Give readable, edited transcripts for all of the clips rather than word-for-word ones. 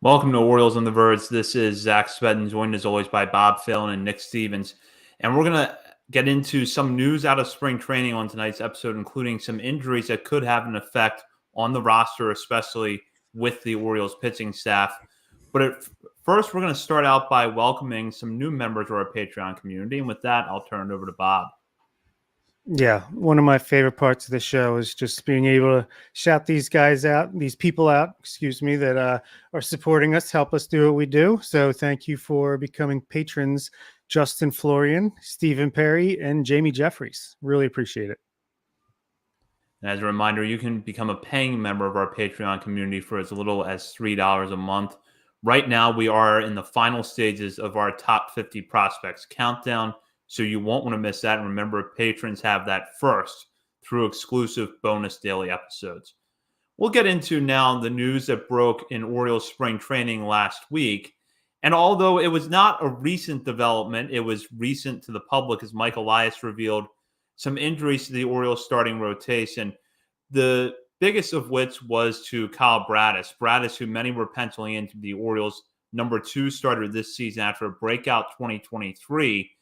Welcome to Orioles on the Verge. This is Zach Spedden, joined as always by Bob Phelan and Nick Stevens. And we're going to get into some news out of spring training on tonight's episode, including some injuries that could have an effect on the roster, especially with the Orioles pitching staff. But first, we're going to start out by welcoming some new members of our Patreon community. And with that, I'll turn it over to Bob. Yeah, one of my favorite parts of the show is just being able to shout these guys out, these people out, that are supporting us, help us do what we do. So thank you for becoming patrons, Justin Florian, Stephen Perry, and Jamie Jeffries. Really appreciate it. And as a reminder, you can become a paying member of our Patreon community for as little as $3 a month. Right now, we are in the final stages of our top 50 prospects countdown. So you won't want to miss that. And remember, patrons have that first through exclusive bonus daily episodes. We'll get into now the news that broke in Orioles spring training last week. And although it was not a recent development, it was recent to the public as Mike Elias revealed some injuries to the Orioles starting rotation. The biggest of which was to Kyle Bradish. Bradish, who many were penciling into the Orioles' number 2 starter this season after a breakout 2023,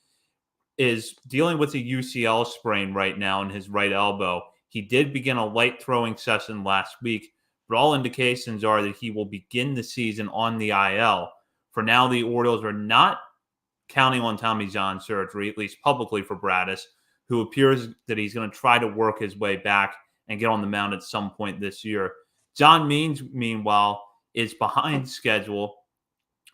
is dealing with a UCL sprain right now in his right elbow. He did begin a light throwing session last week, but all indications are that he will begin the season on the IL. For now, the Orioles are not counting on Tommy John surgery, at least publicly for Bradish, who appears that he's going to try to work his way back and get on the mound at some point this year. John Means, meanwhile, is behind schedule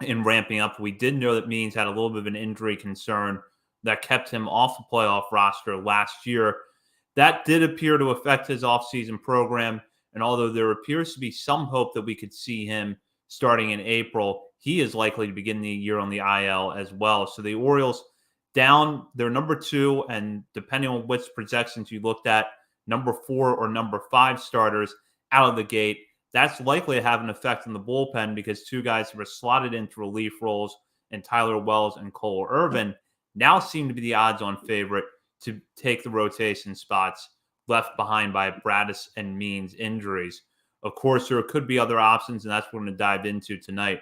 in ramping up. We did know that Means had a little bit of an injury concern that kept him off the playoff roster last year. That did appear to affect his offseason program. And although there appears to be some hope that we could see him starting in April, he is likely to begin the year on the IL as well. So the Orioles down their number 2, and depending on which projections you looked at, number 4 or number 5 starters out of the gate. That's likely to have an effect on the bullpen because 2 guys who were slotted into relief roles in Tyler Wells and Cole Irvin now seem to be the odds-on favorite to take the rotation spots left behind by Bradish and Means injuries. Of course, there could be other options, and that's what we're going to dive into tonight.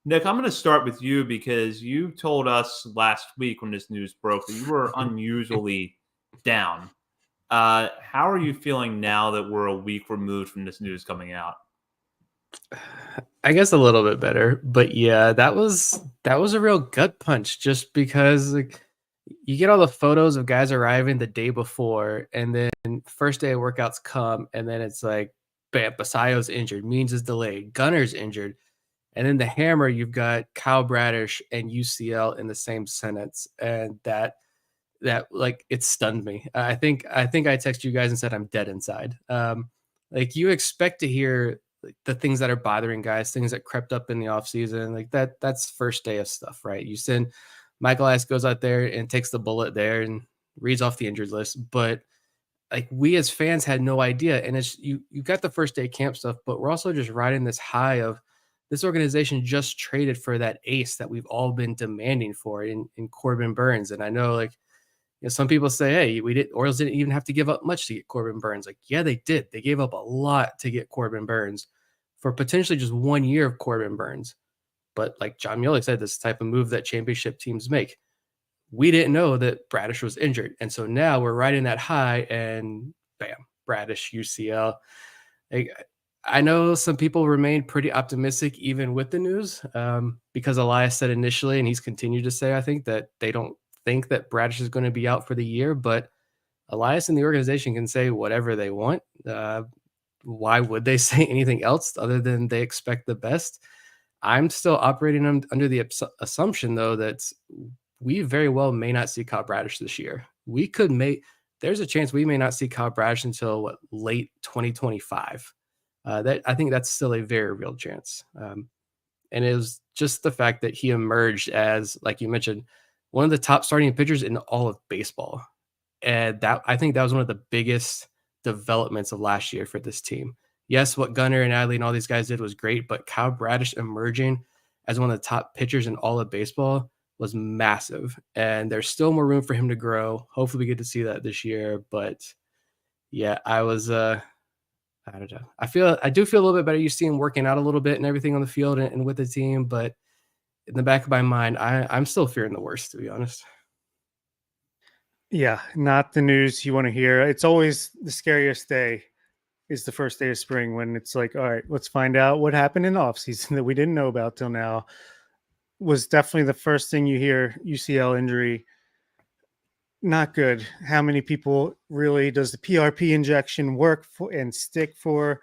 Nick, I'm going to start with you because you told us last week when this news broke that you were unusually down. How are you feeling now that we're a week removed from this news coming out? I guess a little bit better, but yeah, that was a real gut punch just because like you get all the photos of guys arriving the day before and then first day of workouts come and then it's like, bam, Basayo's injured, Means is delayed, Gunner's injured. And then the hammer, you've got Kyle Bradish and UCL in the same sentence. And that like it stunned me. I think I texted you guys and said I'm dead inside. Like you expect to hear the things that are bothering guys, things that crept up in the offseason, like that's first day of stuff, right? You send Michael Elias goes out there and takes the bullet there and reads off the injured list. But like we as fans had no idea. And it's you got the first day camp stuff, but we're also just riding this high of this organization just traded for that ace that we've all been demanding for in Corbin Burnes. And I know like, you know, some people say, hey, Orioles didn't even have to give up much to get Corbin Burnes. Like, yeah, they did. They gave up a lot to get Corbin Burnes for potentially just 1 year of Corbin Burnes. But like John Muley said, this type of move that championship teams make. We didn't know that Bradish was injured. And so now we're riding that high and bam, Bradish, UCL. I know some people remain pretty optimistic even with the news because Elias said initially, and he's continued to say, I think, that they don't think that Bradish is going to be out for the year, but Elias and the organization can say whatever they want. Why would they say anything else other than they expect the best? I'm still operating under the assumption, though, that we very well may not see Kyle Bradish this year. There's a chance we may not see Kyle Bradish until late 2025. I think that's still a very real chance. And it was just the fact that he emerged as, like you mentioned, one of the top starting pitchers in all of baseball. And I think that was one of the biggest developments of last year for this team. Yes, what Gunner and Adley and all these guys did was great, but Kyle Bradish emerging as one of the top pitchers in all of baseball was massive. And there's still more room for him to grow. Hopefully we get to see that this year. But yeah, I was I don't know. I do feel a little bit better. You see him working out a little bit and everything on the field and with the team, but in the back of my mind, I'm still fearing the worst, to be honest. Yeah, not the news you want to hear. It's always the scariest day is the first day of spring when it's like, all right, let's find out what happened in the offseason that we didn't know about till now. Was definitely the first thing you hear. UCL injury, not good. How many people really does the PRP injection work for and stick for?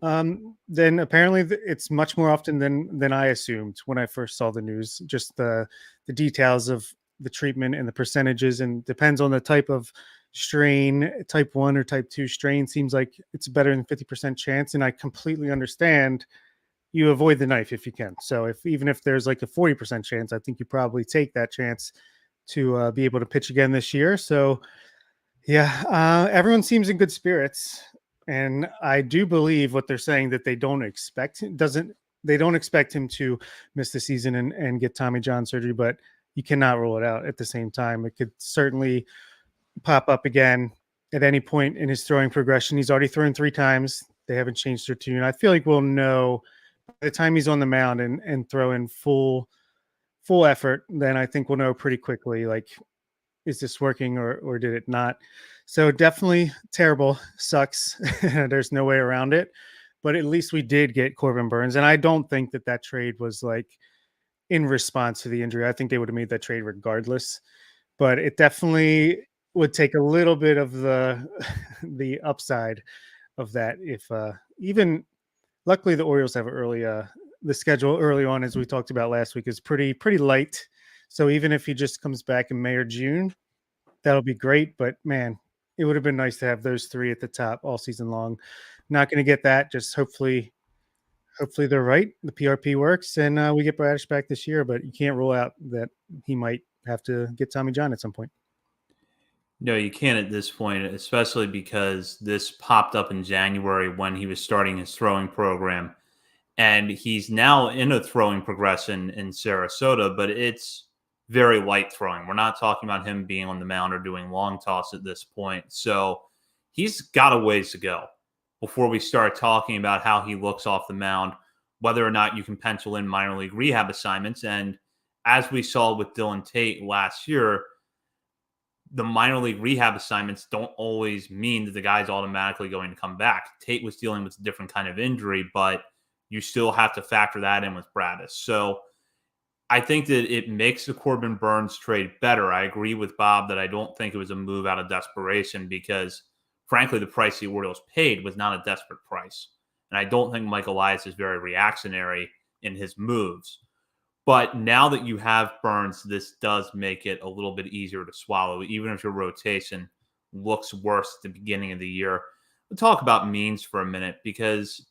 Then apparently it's much more often than I assumed when I first saw the news. Just the details of the treatment and the percentages, and depends on the type of strain. Type 1 or type 2 strain seems like it's better than 50% chance, and I completely understand you avoid the knife if you can. So even if there's like a 40% chance, I think you probably take that chance to be able to pitch again this year. So yeah, everyone seems in good spirits, and I do believe what they're saying, that they don't expect him to miss the season and get Tommy John surgery, but you cannot rule it out at the same time. It could certainly pop up again at any point in his throwing progression. He's already thrown 3 times. They haven't changed their tune. I feel like we'll know by the time he's on the mound and throwing full effort, then I think we'll know pretty quickly, like, is this working or did it not? So definitely terrible, sucks. There's no way around it, but at least we did get Corbin Burns. And I don't think that trade was like in response to the injury. I think they would have made that trade regardless, but it definitely would take a little bit of the upside of that. If even luckily the Orioles have the schedule early on, as we talked about last week, is pretty light. So even if he just comes back in May or June, that'll be great. But man, it would have been nice to have those 3 at the top all season long. Not going to get that. Just hopefully they're right. The PRP works, and we get Bradish back this year. But you can't rule out that he might have to get Tommy John at some point. No, you can't at this point, especially because this popped up in January when he was starting his throwing program. And he's now in a throwing progression in Sarasota, but it's very light throwing. We're not talking about him being on the mound or doing long toss at this point. So he's got a ways to go before we start talking about how he looks off the mound, whether or not you can pencil in minor league rehab assignments. And as we saw with Dylan Tate last year, the minor league rehab assignments don't always mean that the guy's automatically going to come back. Tate was dealing with a different kind of injury, but you still have to factor that in with Bradish. So I think that it makes the Corbin Burns trade better. I agree with Bob that I don't think it was a move out of desperation because, frankly, the price the Orioles paid was not a desperate price. And I don't think Mike Elias is very reactionary in his moves. But now that you have Burns, this does make it a little bit easier to swallow, even if your rotation looks worse at the beginning of the year. We'll talk about Means for a minute because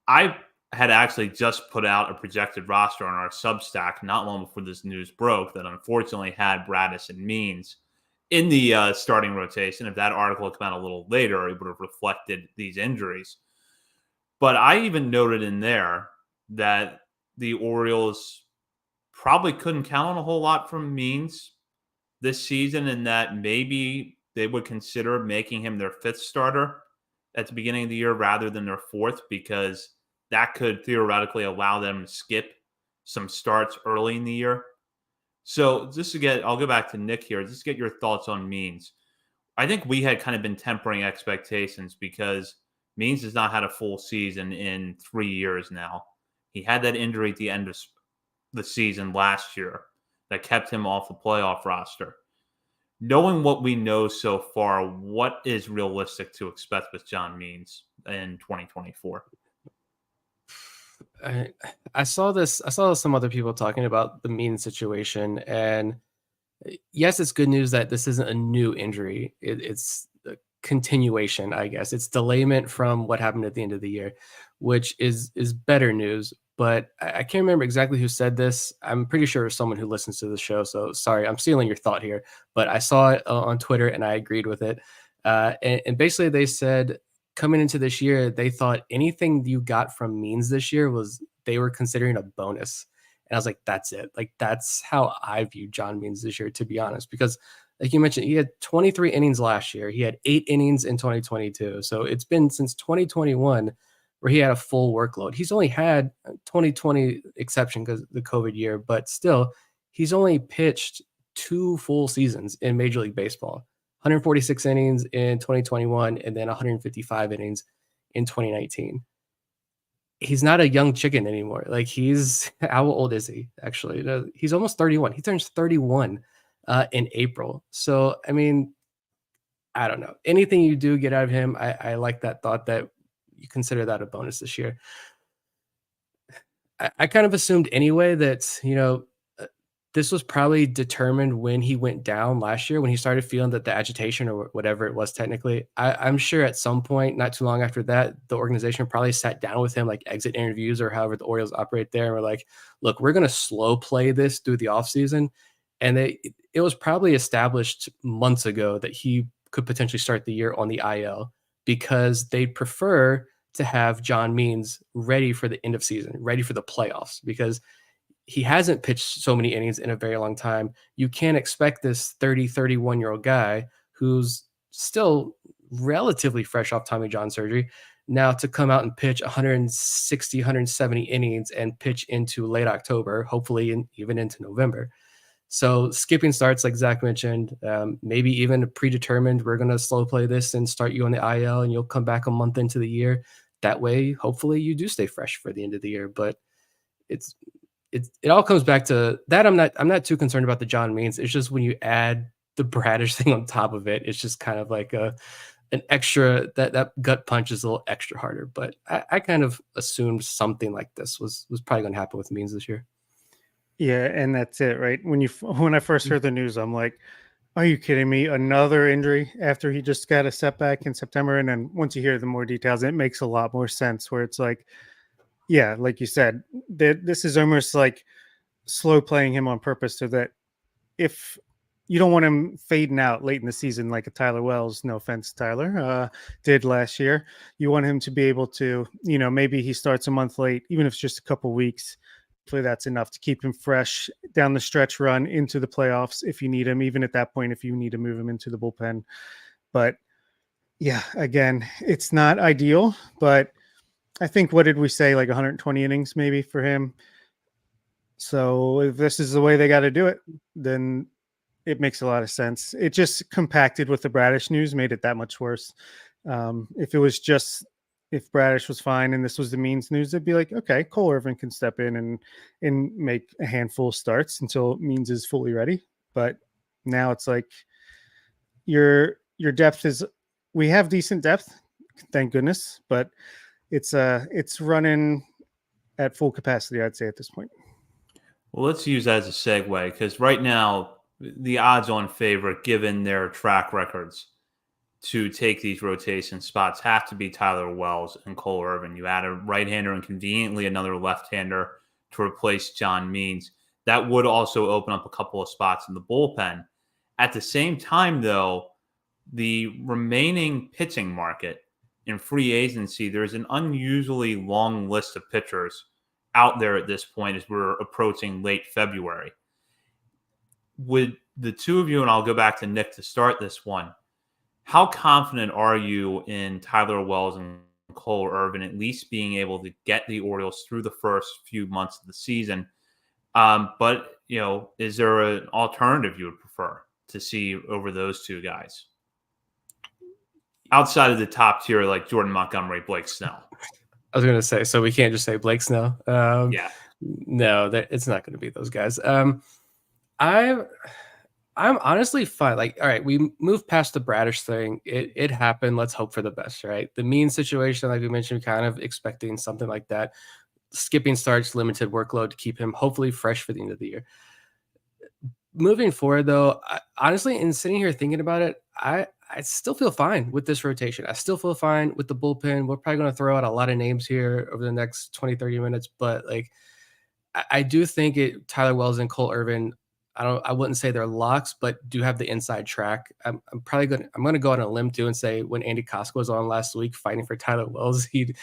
I had actually just put out a projected roster on our Substack not long before this news broke that unfortunately had Bradish and Means in the starting rotation. If that article had come out a little later, it would have reflected these injuries. But I even noted in there that the Orioles probably couldn't count on a whole lot from Means this season, and that maybe they would consider making him their 5th starter at the beginning of the year rather than their 4th, because that could theoretically allow them to skip some starts early in the year. So I'll go back to Nick here, just to get your thoughts on Means. I think we had kind of been tempering expectations because Means has not had a full season in 3 years now. He had that injury at the end of the season last year that kept him off the playoff roster. Knowing what we know so far, what is realistic to expect with John Means in 2024? I saw some other people talking about the Means situation, and yes, it's good news that this isn't a new injury. It's a continuation, I guess. It's delayment from what happened at the end of the year, which is better news. But I can't remember exactly who said this. I'm pretty sure it's someone who listens to the show. So sorry, I'm stealing your thought here. But I saw it on Twitter and I agreed with it. And basically they said coming into this year, they thought anything you got from Means this year they were considering a bonus. And I was like, that's it. Like, that's how I view John Means this year, to be honest, because like you mentioned, he had 23 innings last year. He had 8 innings in 2022. So it's been since 2021 where he had a full workload. He's only had 2020 exception because the COVID year, but still, he's only pitched 2 full seasons in Major League Baseball. 146 innings in 2021 and then 155 innings in 2019. He's not a young chicken anymore. Like, he's how old is he actually? He's almost 31. He turns 31 in April. So, I mean, I don't know. Anything you do get out of him, I like that thought that you consider that a bonus this year. I kind of assumed anyway that, this was probably determined when he went down last year, when he started feeling that the agitation or whatever it was technically. I'm sure at some point, not too long after that, the organization probably sat down with him, like exit interviews or however the Orioles operate there, and were like, look, we're going to slow play this through the offseason. And it was probably established months ago that he could potentially start the year on the IL because they'd prefer to have John Means ready for the end of season, ready for the playoffs, because he hasn't pitched so many innings in a very long time. You can't expect this 30, 31-year-old guy who's still relatively fresh off Tommy John surgery now to come out and pitch 160, 170 innings and pitch into late October, hopefully even into November. So skipping starts, like Zach mentioned, maybe even predetermined, we're going to slow play this and start you on the IL and you'll come back a month into the year. That way, hopefully you do stay fresh for the end of the year. But it all comes back to that. I'm not too concerned about the John Means. It's just when you add the Bradish thing on top of it, it's just kind of like an extra, that gut punch is a little extra harder. But I kind of assumed something like this was probably going to happen with Means this year. Yeah, and that's it, right? When I first heard the news, I'm like, are you kidding me? Another injury after he just got a setback in September. And then once you hear the more details, it makes a lot more sense where it's like, yeah, like you said, this is almost like slow playing him on purpose so that if you don't want him fading out late in the season like a Tyler Wells, no offense, Tyler, did last year, you want him to be able to, maybe he starts a month late, even if it's just a couple weeks. Hopefully that's enough to keep him fresh down the stretch run into the playoffs if you need him, even at that point, if you need to move him into the bullpen. But yeah, again, it's not ideal, but I think, what did we say, like 120 innings maybe for him? So if this is the way they got to do it, then it makes a lot of sense. It just compacted with the Bradish news, made it that much worse. If Bradish was fine and this was the Means news, it'd be like, okay, Cole Irvin can step in and make a handful of starts until Means is fully ready. But now it's like your depth is, we have decent depth, thank goodness, but it's running at full capacity, I'd say, at this point. Well, let's use that as a segue, because right now the odds-on favorite, given their track records, to take these rotation spots have to be Tyler Wells and Cole Irvin. You add a right-hander and conveniently another left-hander to replace John Means. That would also open up a couple of spots in the bullpen. At the same time, though, the remaining pitching market in free agency, there's an unusually long list of pitchers out there at this point as we're approaching late February. Would the two of you, and I'll go back to Nick to start this one, how confident are you in Tyler Wells and Cole Irvin at least being able to get the Orioles through the first few months of the season? But, is there an alternative you would prefer to see over those two guys? Outside of the top tier, like Jordan Montgomery, Blake Snell. I was going to say, so we can't just say Blake Snell. Yeah. No, it's not going to be those guys. I'm honestly fine. Like, all right, we moved past the Bradish thing. It happened. Let's hope for the best, right? The Means situation, like we mentioned, kind of expecting something like that. Skipping starts, limited workload to keep him hopefully fresh for the end of the year. Moving forward, though, honestly, in sitting here thinking about it, I still feel fine with this rotation. I still feel fine with the bullpen. We're probably going to throw out a lot of names here over the next 20, 30 minutes, but like, I do think Tyler Wells and Cole Irvin, I wouldn't say they're locks, but do have the inside track. I'm going to go on a limb too and say when Andy Costco was on last week fighting for Tyler Wells, he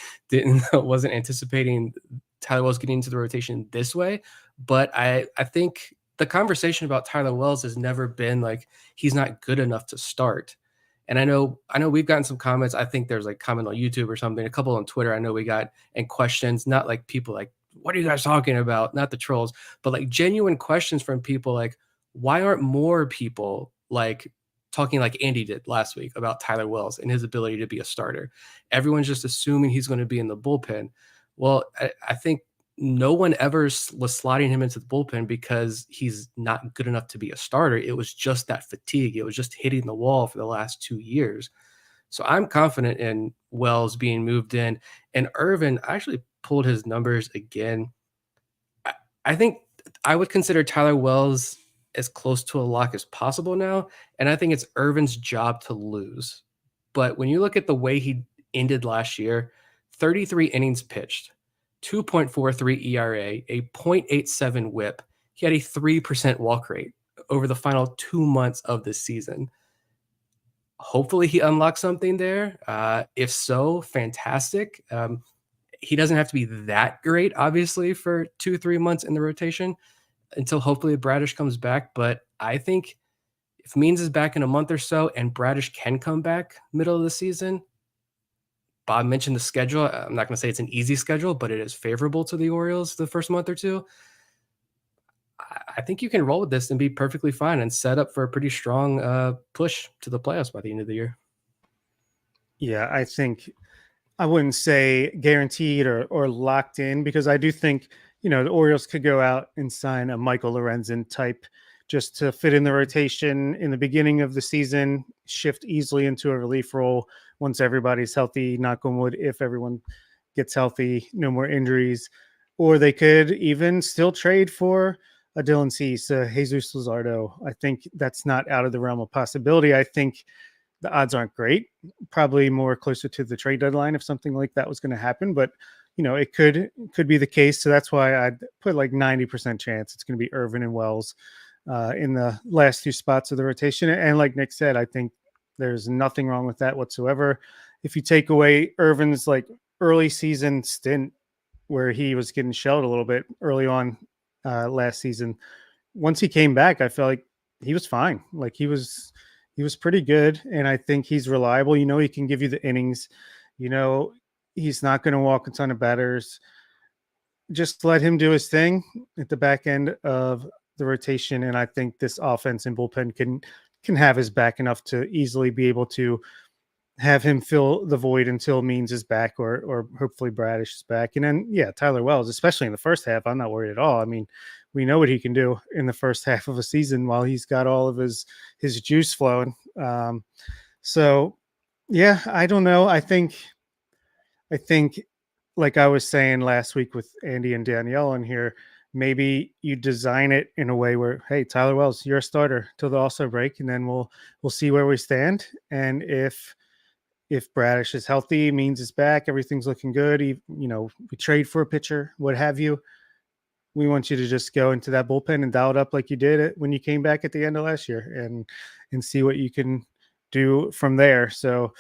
wasn't anticipating Tyler Wells getting into the rotation this way, But I think the conversation about Tyler Wells has never been like he's not good enough to start. And I know we've gotten some comments. I think there's like comment on YouTube or something, a couple on Twitter. I know we got, and questions, not like people like, what are you guys talking about? Not the trolls, but like genuine questions from people like, why aren't more people like talking like Andy did last week about Tyler Wells and his ability to be a starter? Everyone's just assuming he's going to be in the bullpen. Well, I think no one ever was slotting him into the bullpen because he's not good enough to be a starter. It was just that fatigue. It was just hitting the wall for the last 2 years. So I'm confident in Wells being moved in. And Irvin, I actually pulled his numbers again. I think I would consider Tyler Wells as close to a lock as possible now. And I think it's Irvin's job to lose. But when you look at the way he ended last year, 33 innings pitched, 2.43 ERA, a .87 whip. He had a 3% walk rate over the final 2 months of the season. Hopefully he unlocks something there. If so, fantastic. He doesn't have to be that great, obviously, for 2-3 months in the rotation until hopefully Bradish comes back. But I think if Means is back in a month or so and Bradish can come back middle of the season, Bob mentioned the schedule. I'm not going to say it's an easy schedule, but it is favorable to the Orioles the first month or two. I think you can roll with this and be perfectly fine and set up for a pretty strong push to the playoffs by the end of the year. Yeah, I think I wouldn't say guaranteed or locked in, because I do think, the Orioles could go out and sign a Michael Lorenzen type just to fit in the rotation in the beginning of the season, shift easily into a relief role once everybody's healthy, knock on wood, if everyone gets healthy, no more injuries. Or they could even still trade for a Dylan Cease, Jesus Luzardo. I think that's not out of the realm of possibility. I think the odds aren't great, probably more closer to the trade deadline if something like that was going to happen. But, it could be the case. So that's why I'd put like 90% chance it's going to be Irvin and Wells in the last few spots of the rotation. And like Nick said, I think there's nothing wrong with that whatsoever. If you take away Irvin's like early season stint where he was getting shelled a little bit early on last season, once he came back, I felt like he was fine. Like he was pretty good. And I think he's reliable. He can give you the innings, he's not going to walk a ton of batters. Just let him do his thing at the back end of the rotation. And I think this offense and bullpen can have his back enough to easily be able to have him fill the void until Means is back or hopefully Bradish is back. And then, Tyler Wells, especially in the first half, I'm not worried at all. I mean, we know what he can do in the first half of a season while he's got all of his juice flowing. I don't know. I think like I was saying last week with Andy and Danielle in here, maybe you design it in a way where, hey, Tyler Wells, you're a starter till the All-Star break, and then we'll see where we stand. And if Bradish is healthy, Means is back, everything's looking good, we trade for a pitcher, what have you, we want you to just go into that bullpen and dial it up like you did it when you came back at the end of last year and see what you can do from there. So,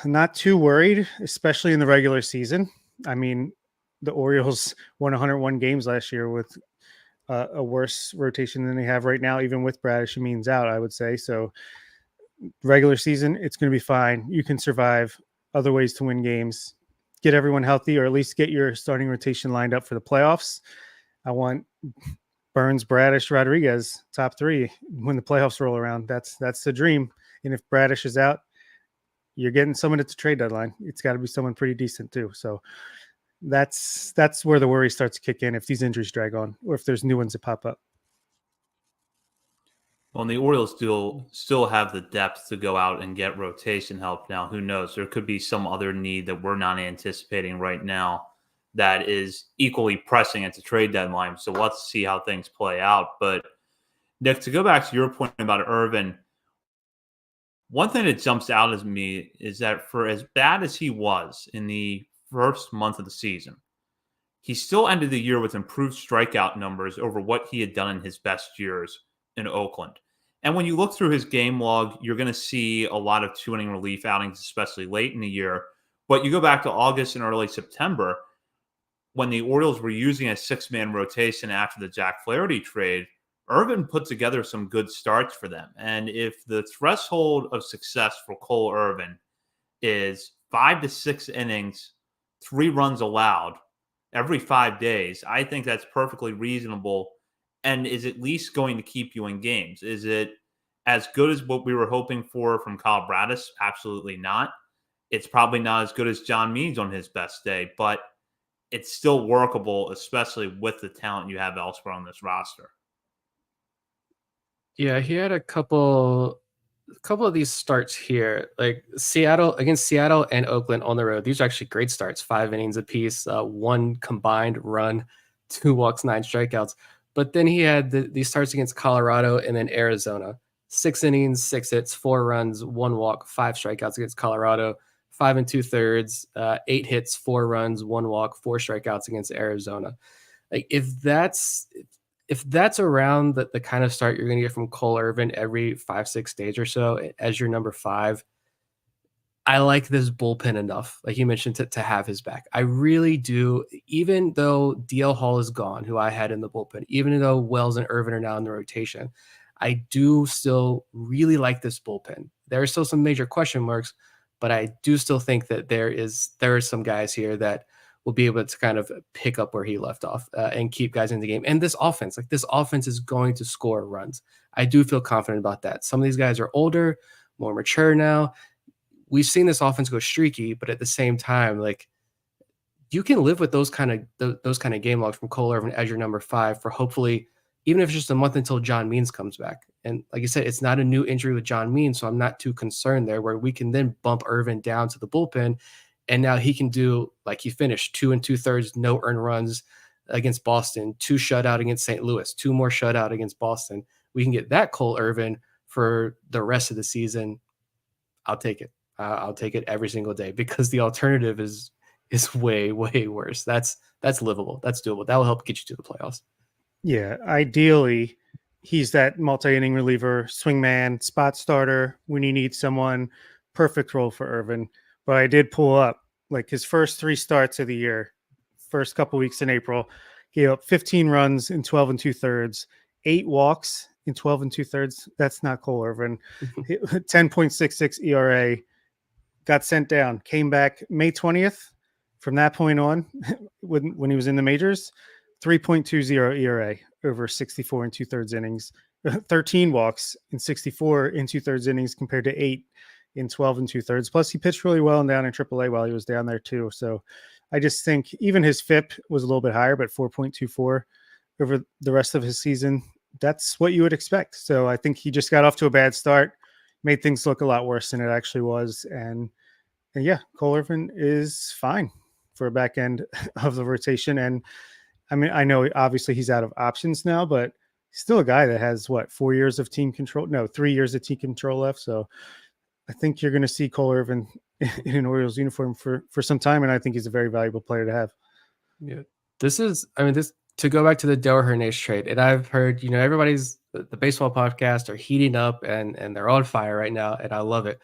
not too worried, especially in the regular season. I mean, the Orioles won 101 games last year with a worse rotation than they have right now, even with Bradish and Means out, I would say. So regular season, it's going to be fine. You can survive other ways to win games, get everyone healthy, or at least get your starting rotation lined up for the playoffs. I want Burns, Bradish, Rodriguez, top three when the playoffs roll around. That's the dream. And if Bradish is out, you're getting someone at the trade deadline. It's got to be someone pretty decent too. So that's where the worry starts to kick in if these injuries drag on or if there's new ones that pop up. Well, and the Orioles still have the depth to go out and get rotation help now. Who knows? There could be some other need that we're not anticipating right now that is equally pressing at the trade deadline. So let's see how things play out. But Nick, to go back to your point about Irvin, one thing that jumps out at me is that for as bad as he was in the first month of the season, he still ended the year with improved strikeout numbers over what he had done in his best years in Oakland. And when you look through his game log, you're going to see a lot of 2-inning relief outings, especially late in the year. But you go back to August and early September, when the Orioles were using a 6-man rotation after the Jack Flaherty trade, Irvin put together some good starts for them. And if the threshold of success for Cole Irvin is 5 to 6 innings, 3 runs allowed every 5 days, I think that's perfectly reasonable and is at least going to keep you in games. Is it as good as what we were hoping for from Kyle Braddis? Absolutely not. It's probably not as good as John Means on his best day, but it's still workable, especially with the talent you have elsewhere on this roster. Yeah, he had a couple of these starts here, like against Seattle and Oakland on the road. These are actually great starts, 5 innings apiece, 1 combined run, 2 walks, 9 strikeouts. But then he had these starts against Colorado and then Arizona, 6 innings, 6 hits, 4 runs, 1 walk, 5 strikeouts against Colorado, 5 2/3, 8 hits, 4 runs, 1 walk, 4 strikeouts against Arizona. Like if that's around the kind of start you're going to get from Cole Irvin every 5-6 days or so as your number 5, I like this bullpen enough, like you mentioned, to have his back. I really do. Even though DL Hall is gone, who I had in the bullpen, even though Wells and Irvin are now in the rotation, I do still really like this bullpen. There are still some major question marks, but I do still think that there are some guys here that will be able to kind of pick up where he left off and keep guys in the game. And this offense is going to score runs. I do feel confident about that. Some of these guys are older, more mature now. We've seen this offense go streaky, but at the same time, like you can live with those kind of game logs from Cole Irvin as your number 5 for hopefully, even if it's just a month until John Means comes back. And like I said, it's not a new injury with John Means, so I'm not too concerned there, where we can then bump Irvin down to the bullpen. And now he can do, like he finished 2 2/3, no earned runs against Boston, 2 shutout against St. Louis, 2 more shutout against Boston. We can get that Cole Irvin for the rest of the season. I'll take it. I'll take it every single day, because the alternative is way, way worse. That's livable. That's doable. That will help get you to the playoffs. Yeah, ideally, he's that multi-inning reliever, swingman, spot starter when you need someone. Perfect role for Irvin. But I did pull up like his first 3 starts of the year, first couple weeks in April. He gave up 15 runs in 12 2/3, 8 walks in 12 2/3. That's not Cole Irvin. 10.66 ERA. Got sent down. Came back May 20th. From that point on, when he was in the majors, 3.20 ERA over 64 2/3 innings, 13 walks in 64 2/3 innings compared to 8 in 12 2/3. Plus, he pitched really well and down in AAA while he was down there too. So I just think even his FIP was a little bit higher, but 4.24 over the rest of his season. That's what you would expect. So I think he just got off to a bad start, made things look a lot worse than it actually was. And yeah, Cole Irvin is fine for a back end of the rotation. And I mean, I know obviously he's out of options now, but he's still a guy that has 4 years of team control? No, 3 years of team control left. So I think you're going to see Cole Irvin in an Orioles uniform for some time. And I think he's a very valuable player to have. Yeah. This to go back to the Dale Hernandez trade. And I've heard, everybody's the baseball podcasts are heating up and they're on fire right now. And I love it.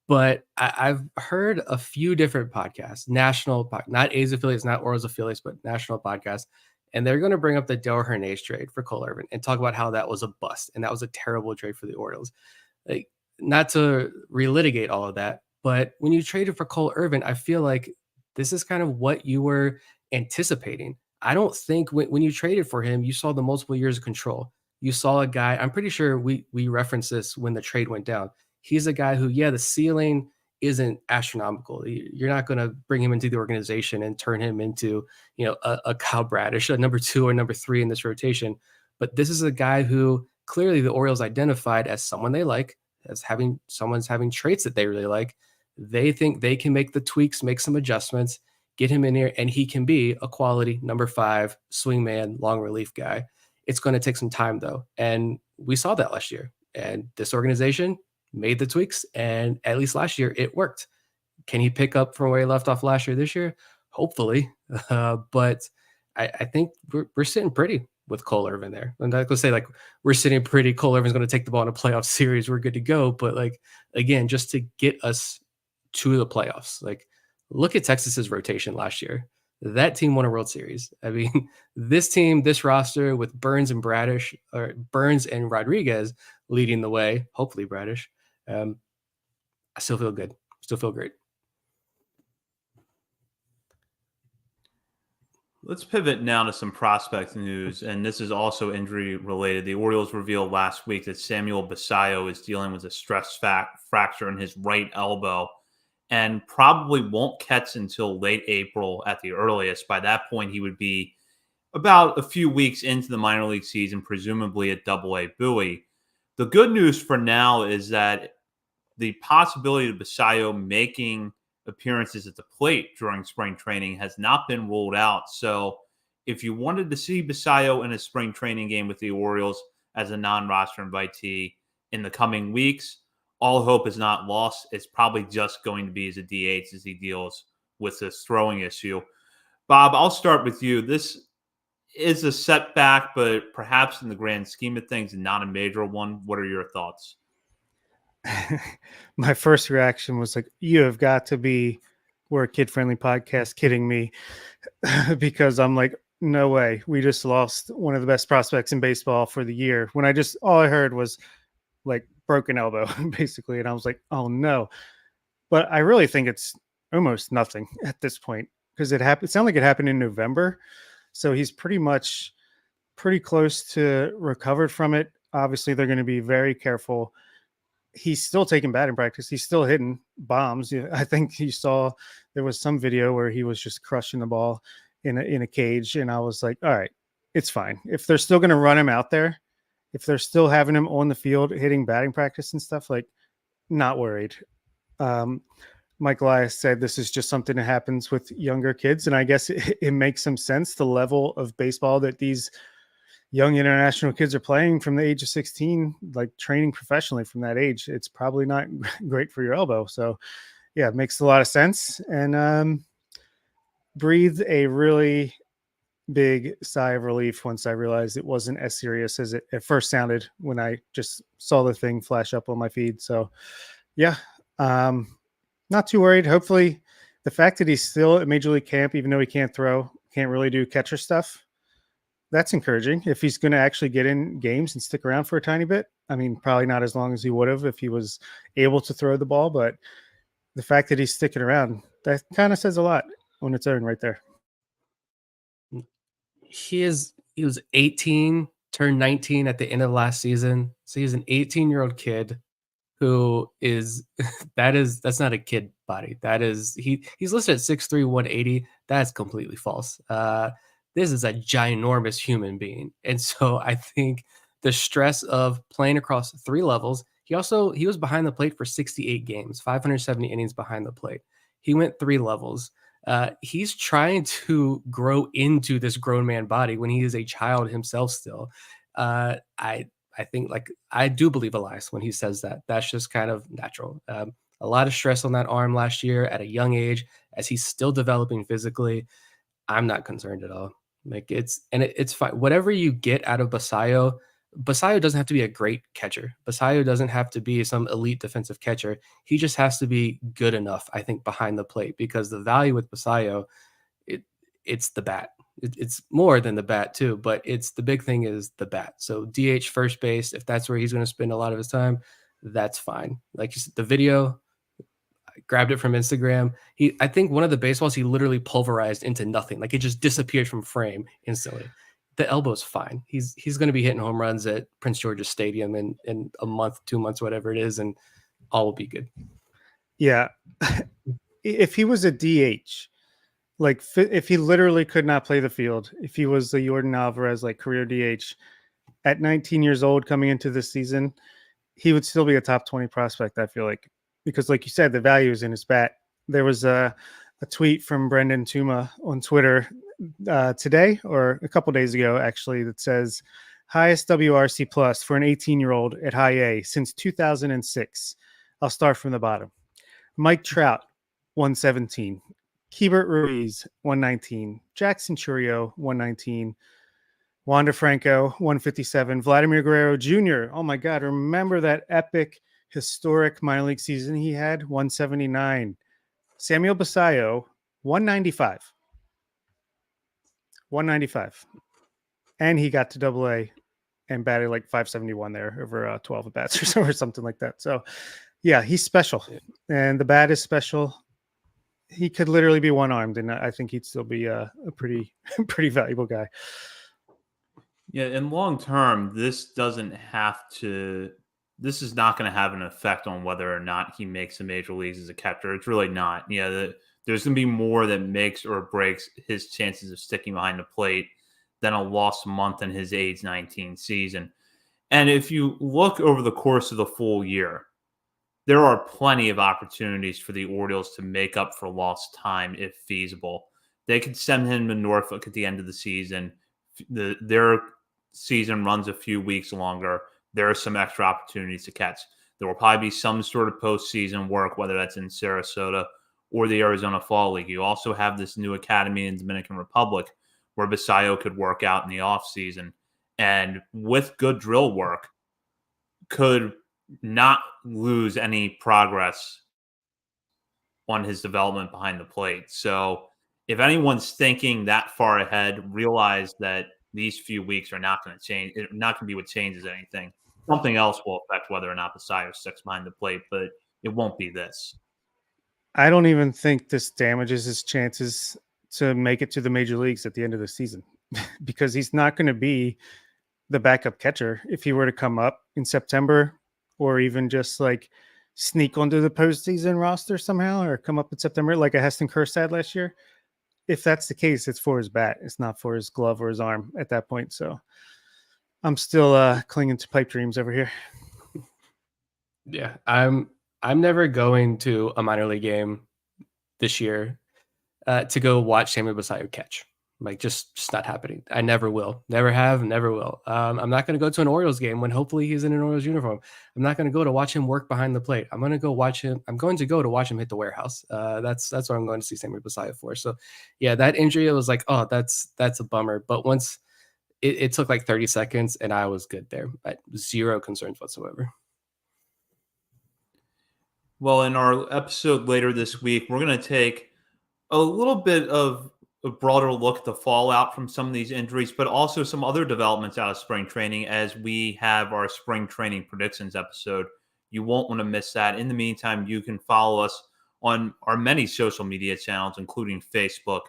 But I've heard a few different podcasts, not A's affiliates, not Orioles affiliates, but national podcasts. And they're going to bring up the Dale Hernandez trade for Cole Irvin and talk about how that was a bust and that was a terrible trade for the Orioles. Like, not to relitigate all of that, but when you traded for Cole Irvin, I feel like this is kind of what you were anticipating. I don't think when you traded for him, you saw the multiple years of control. You saw a guy, I'm pretty sure we referenced this when the trade went down. He's a guy who, the ceiling isn't astronomical. You're not going to bring him into the organization and turn him into, a Kyle Bradish, a number 2 or number 3 in this rotation. But this is a guy who clearly the Orioles identified as someone they like, as someone's having traits that they really like. They think they can make the tweaks, make some adjustments, get him in here, and he can be a quality number 5 swingman, long relief guy. It's going to take some time though. And we saw that last year. And this organization made the tweaks, and at least last year it worked. Can he pick up from where he left off last year this year? Hopefully. But I think we're sitting pretty with Cole Irvin there. And I could say, we're sitting pretty. Cole Irvin's going to take the ball in a playoff series. We're good to go. But again, just to get us to the playoffs, look at Texas's rotation last year. that team won a World Series. I mean, this team, this roster with Burns and Rodriguez leading the way, hopefully Bradish. I still feel good. Still feel great. Let's pivot now to some prospect news, and this is also injury related. The Orioles revealed last week that Samuel Basallo is dealing with a stress fracture in his right elbow and probably won't catch until late April at the earliest. By that point, he would be about a few weeks into the minor league season, presumably at Double-A Bowie. The good news for now is that the possibility of Basallo making appearances at the plate during spring training has not been ruled out. So if you wanted to see Basallo in a spring training game with the Orioles as a non-roster invitee in the coming weeks, all hope is not lost. It's probably just going to be as a DH as he deals with this throwing issue. Bob, I'll start with you. This is a setback, but perhaps in the grand scheme of things, not a major one. What are your thoughts? My first reaction was like, you have got to be, we're a kid-friendly podcast, kidding me. Because I'm like, no way. We just lost one of the best prospects in baseball for the year. When all I heard was like broken elbow, basically. And I was like, oh no. But I really think it's almost nothing at this point because it sounded like it happened in November. So he's pretty close to recovered from it. Obviously, they're going to be very careful. He's still taking batting practice. He's still hitting bombs. I think you saw there was some video where he was just crushing the ball in a cage. And I was like, all right, it's fine. If they're still going to run him out there, if they're still having him on the field, hitting batting practice and stuff, like, not worried. Mike Elias said this is just something that happens with younger kids. And I guess it makes some sense. The level of baseball that these young international kids are playing from the age of 16, like training professionally from that age, it's probably not great for your elbow. So yeah, it makes a lot of sense. And breathed a really big sigh of relief once I realized it wasn't as serious as it at first sounded when I just saw the thing flash up on my feed. So yeah, not too worried. Hopefully the fact that he's still at Major League Camp, even though he can't throw, can't really do catcher stuff, that's encouraging. If he's going to actually get in games and stick around for a tiny bit, I mean, probably not as long as he would have if he was able to throw the ball, but the fact that he's sticking around, that kind of says a lot on its own right there. He was 18, turned 19 at the end of last season. So he's an 18-year-old kid who is that's not a kid body. That is he's listed at 6'3", 180. That's completely false. This is a ginormous human being. And so I think the stress of playing across 3 levels, he was behind the plate for 68 games, 570 innings behind the plate. He went 3 levels. He's trying to grow into this grown man body when he is a child himself still. I think, like, I do believe Elias when he says that. That's just kind of natural. A lot of stress on that arm last year at a young age as he's still developing physically. I'm not concerned at all. Like, it's fine. Whatever you get out of Basallo doesn't have to be a great catcher. Basallo doesn't have to be some elite defensive catcher. He just has to be good enough, I think, behind the plate, because the value with Basallo, it's the bat. It's more than the bat too, but it's the big thing is the bat. So DH, first base, if that's where he's going to spend a lot of his time, that's fine. Like you said, the video, I grabbed it from Instagram. I think one of the baseballs he literally pulverized into nothing. Like, it just disappeared from frame instantly. The elbow's fine. He's going to be hitting home runs at Prince George's Stadium in a month, 2 months, whatever it is, and all will be good. Yeah. If he was a DH, like, if he literally could not play the field, if he was the Jordan Alvarez, like, career DH at 19 years old coming into this season, he would still be a top 20 prospect, I feel like, because like you said, the value is in his bat. There was a tweet from Brendan Tuma on Twitter today, or a couple days ago, actually, that says highest WRC plus for an 18-year-old at high A since 2006. I'll start from the bottom. Mike Trout, 117. Keibert Ruiz, 119. Jackson Churio, 119. Wander Franco, 157. Vladimir Guerrero Jr., oh my God, remember that epic, historic minor league season he had? 179. Samuel Basallo, 195. 195. And he got to AA and batted like 571 there over 12 at bats or so, or something like that. So, yeah, he's special. And the bat is special. He could literally be one-armed, and I think he'd still be a pretty pretty valuable guy. Yeah, in long term, this doesn't have to. This is not going to have an effect on whether or not he makes the major leagues as a catcher. It's really not. Yeah, there's going to be more that makes or breaks his chances of sticking behind the plate than a lost month in his age 19 season. And if you look over the course of the full year, there are plenty of opportunities for the Orioles to make up for lost time if feasible. They could send him to Norfolk at the end of the season. Their season runs a few weeks longer. There are some extra opportunities to catch. There will probably be some sort of postseason work, whether that's in Sarasota or the Arizona Fall League. You also have this new academy in Dominican Republic where Basayo could work out in the offseason. And with good drill work, could not lose any progress on his development behind the plate. So if anyone's thinking that far ahead, realize that these few weeks are not going to change. It's not going to be what changes anything. Something else will affect whether or not Basayo sticks behind the plate, but it won't be this. I don't even think this damages his chances to make it to the major leagues at the end of the season because he's not going to be the backup catcher if he were to come up in September or even just like sneak onto the postseason roster somehow or come up in September like a Heston Kjerstad last year. If that's the case, it's for his bat. It's not for his glove or his arm at that point. So I'm still clinging to pipe dreams over here. Yeah, I'm never going to a minor league game this year to go watch Sammy Basayo catch. Like just not happening. I never will. Never have, never will. I'm not going to go to an Orioles game when hopefully he's in an Orioles uniform. I'm not going to go to watch him work behind the plate. I'm going to go watch him. I'm going to go to watch him hit the warehouse. That's what I'm going to see Sammy Basayo for. So yeah, that injury, it was like, oh, that's a bummer. But once it took like 30 seconds and I was good there. Zero concerns whatsoever. Well, in our episode later this week, we're going to take a little bit of a broader look at the fallout from some of these injuries, but also some other developments out of spring training as we have our spring training predictions episode. You won't want to miss that. In the meantime, you can follow us on our many social media channels, including Facebook,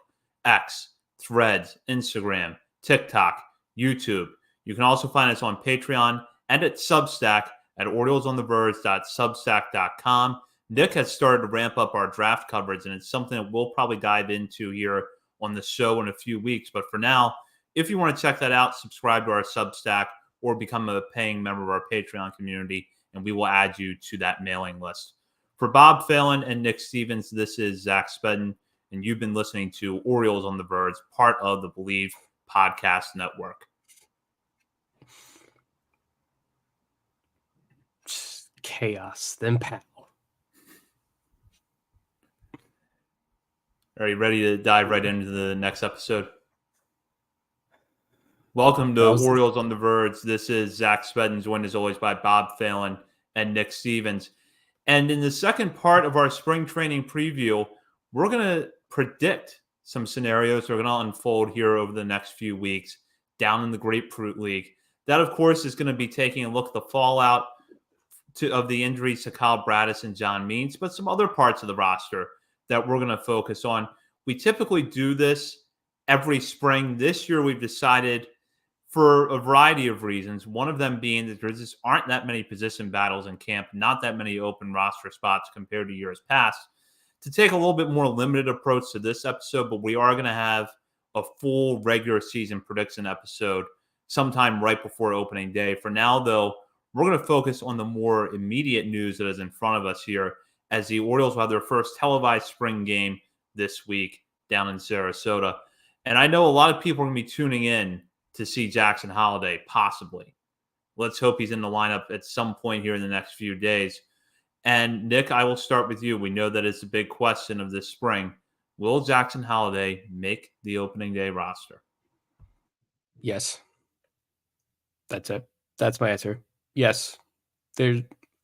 X, Threads, Instagram, TikTok, YouTube. You can also find us on Patreon and at Substack at oriolesontheverge.substack.com. Nick has started to ramp up our draft coverage, and it's something that we'll probably dive into here on the show in a few weeks. But for now, if you want to check that out, subscribe to our Substack or become a paying member of our Patreon community, and we will add you to that mailing list. For Bob Phelan and Nick Stevens, this is Zach Spedden, and you've been listening to Orioles on the Verge, part of the Believe Podcast Network. Chaos, then pow. Are you ready to dive right into the next episode? Welcome to Orioles on the Verge. This is Zach Spedden, joined as always by Bob Phelan and Nick Stevens. And in the second part of our spring training preview, we're going to predict some scenarios that are going to unfold here over the next few weeks down in the Grapefruit League. That, of course, is going to be taking a look at the fallout of the injuries to Kyle Braddis and John Means, but some other parts of the roster that we're going to focus on. We typically do this every spring. This year, we've decided for a variety of reasons, one of them being that there just aren't that many position battles in camp, not that many open roster spots compared to years past, to take a little bit more limited approach to this episode, but we are going to have a full regular season prediction episode sometime right before opening day. For now, though, we're going to focus on the more immediate news that is in front of us here as the Orioles will have their first televised spring game this week down in Sarasota. And I know a lot of people are going to be tuning in to see Jackson Holliday, possibly. Let's hope he's in the lineup at some point here in the next few days. And Nick, I will start with you. We know that it's a big question of this spring. Will Jackson Holliday make the opening day roster? Yes. That's it. That's my answer. Yes.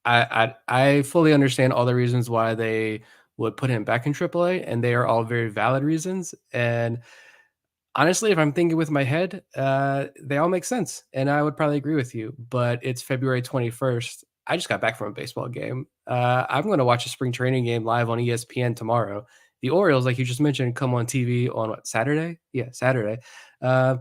I fully understand all the reasons why they would put him back in AAA, and they are all very valid reasons. And Honestly, if I'm thinking with my head, they all make sense, and I would probably agree with you. But it's February 21st. I just got back from a baseball game. I'm going to watch a spring training game live on ESPN tomorrow. The Orioles, like you just mentioned, come on TV on what, Saturday? Yeah, Saturday. Uh,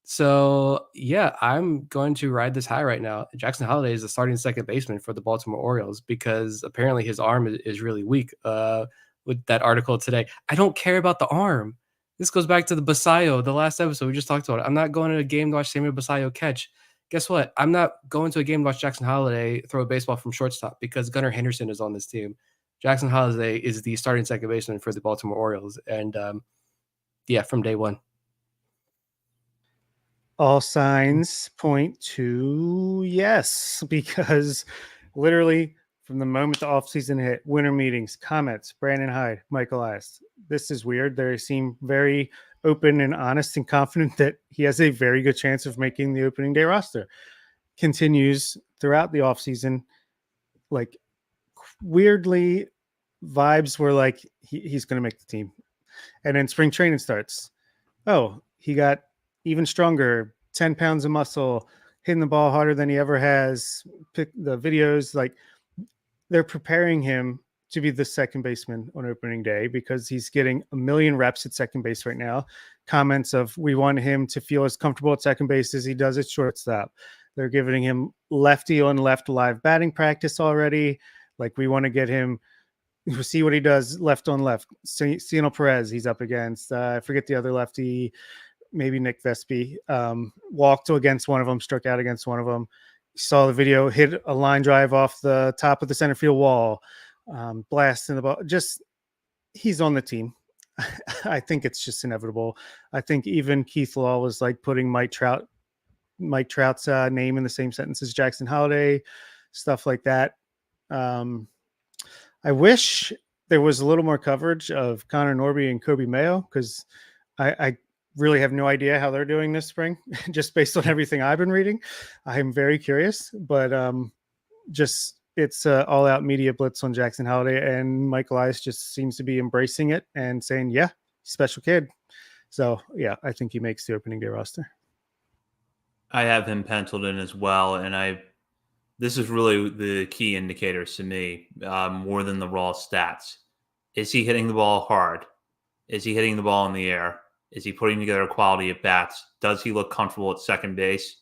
so yeah, I'm going to ride this high right now. Jackson Holliday is the starting second baseman for the Baltimore Orioles because apparently his arm is really weak. With that article today, I don't care about the arm. This goes back to the Basayo, the last episode we just talked about it. I'm not going to a game to watch Samuel Basayo catch. Guess what? I'm not going to a game to watch Jackson Holliday throw a baseball from shortstop because Gunnar Henderson is on this team. Jackson Holliday is the starting second baseman for the Baltimore Orioles, and yeah, from day one. All signs point to yes, because literally from the moment the offseason hit, winter meetings, comments, Brandon Hyde, Michael Elias. This is weird. They seem very open and honest and confident that he has a very good chance of making the opening day roster. Continues throughout the offseason. Like, weirdly, vibes were like he's going to make the team. And then spring training starts. Oh, he got even stronger, 10 pounds of muscle, hitting the ball harder than he ever has. Pick the videos, like they're preparing him to be the second baseman on opening day because he's getting a million reps at second base right now. Comments of we want him to feel as comfortable at second base as he does at shortstop. They're giving him lefty on left live batting practice already. Like we want to get him, see what he does left on left. Ciano Perez, he's up against. I forget the other lefty, maybe Nick Vespi. Walked against one of them, struck out against one of them. Saw the video, hit a line drive off the top of the center field wall, blasting the ball. Just, he's on the team. I think it's just inevitable. I think even Keith Law was like putting Mike Trout's name in the same sentence as Jackson Holliday, stuff like that. I wish there was a little more coverage of Connor Norby and Kobe Mayo because I really have no idea how they're doing this spring, just based on everything I've been reading. I'm very curious, but just it's all out media blitz on Jackson Holliday, and Michael Elias just seems to be embracing it and saying, yeah, special kid. So yeah, I think he makes the opening day roster. I have him penciled in as well, and this is really the key indicators to me, more than the raw stats. Is he hitting the ball hard? Is he hitting the ball in the air? Is he putting together quality at bats? Does he look comfortable at second base?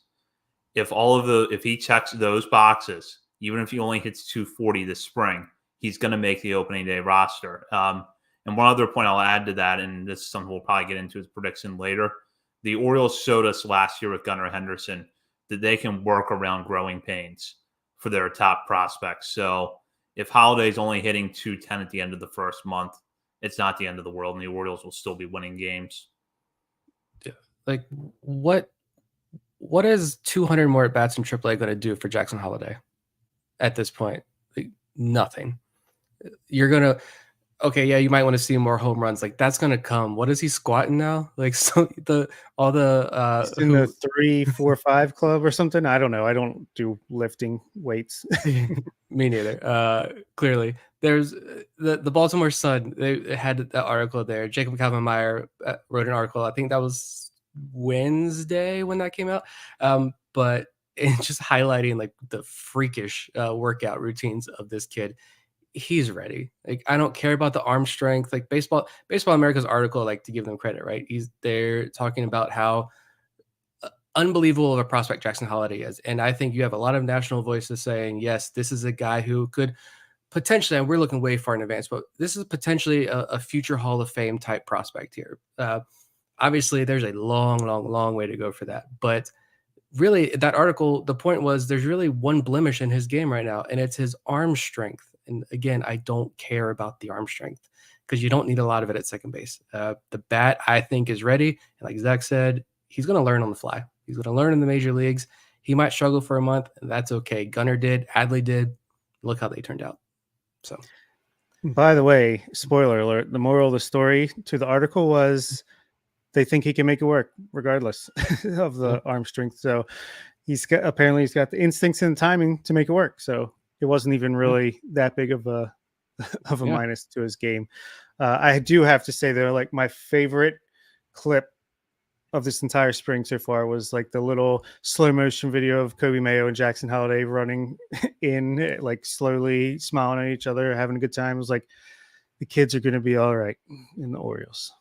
If he checks those boxes, even if he only hits 240 this spring, he's going to make the opening day roster. And one other point I'll add to that, and this is something we'll probably get into his prediction later. The Orioles showed us last year with Gunnar Henderson that they can work around growing pains for their top prospects. So if Holliday's only hitting 210 at the end of the first month, it's not the end of the world, and the Orioles will still be winning games. Yeah. Like what is 200 more at bats in AAA going to do for Jackson Holliday at this point? Like, nothing. You're going to, okay, yeah, you might want to see more home runs. Like that's going to come. What is he squatting now? Like so in the 3, 4, 5 club or something. I don't know. I don't do lifting weights. Me neither. Clearly, there's the Baltimore Sun. They had the article there. Jacob Kaltenmeyer wrote an article. I think that was Wednesday when that came out. But it's just highlighting like the freakish workout routines of this kid. He's ready. Like I don't care about the arm strength. Like Baseball America's article, like to give them credit, right? They're talking about how unbelievable of a prospect Jackson Holliday is. And I think you have a lot of national voices saying, yes, this is a guy who could potentially, and we're looking way far in advance, but this is potentially a future Hall of Fame type prospect here. Obviously, there's a long way to go for that. But really, that article, the point was there's really one blemish in his game right now, and it's his arm strength. And again, I don't care about the arm strength because you don't need a lot of it at second base. The bat, I think, is ready. And like Zach said, he's going to learn on the fly. He's going to learn in the major leagues. He might struggle for a month, and that's okay. Gunnar did. Adley did. Look how they turned out. So, by the way, spoiler alert, the moral of the story to the article was they think he can make it work regardless of the arm strength. So apparently he's got the instincts and the timing to make it work. So it wasn't even really that big of a minus to his game. I do have to say though, like my favorite clip of this entire spring so far was like the little slow motion video of Kobe Mayo and Jackson Holiday running in, like slowly smiling at each other, having a good time. It was like the kids are going to be all right in the Orioles.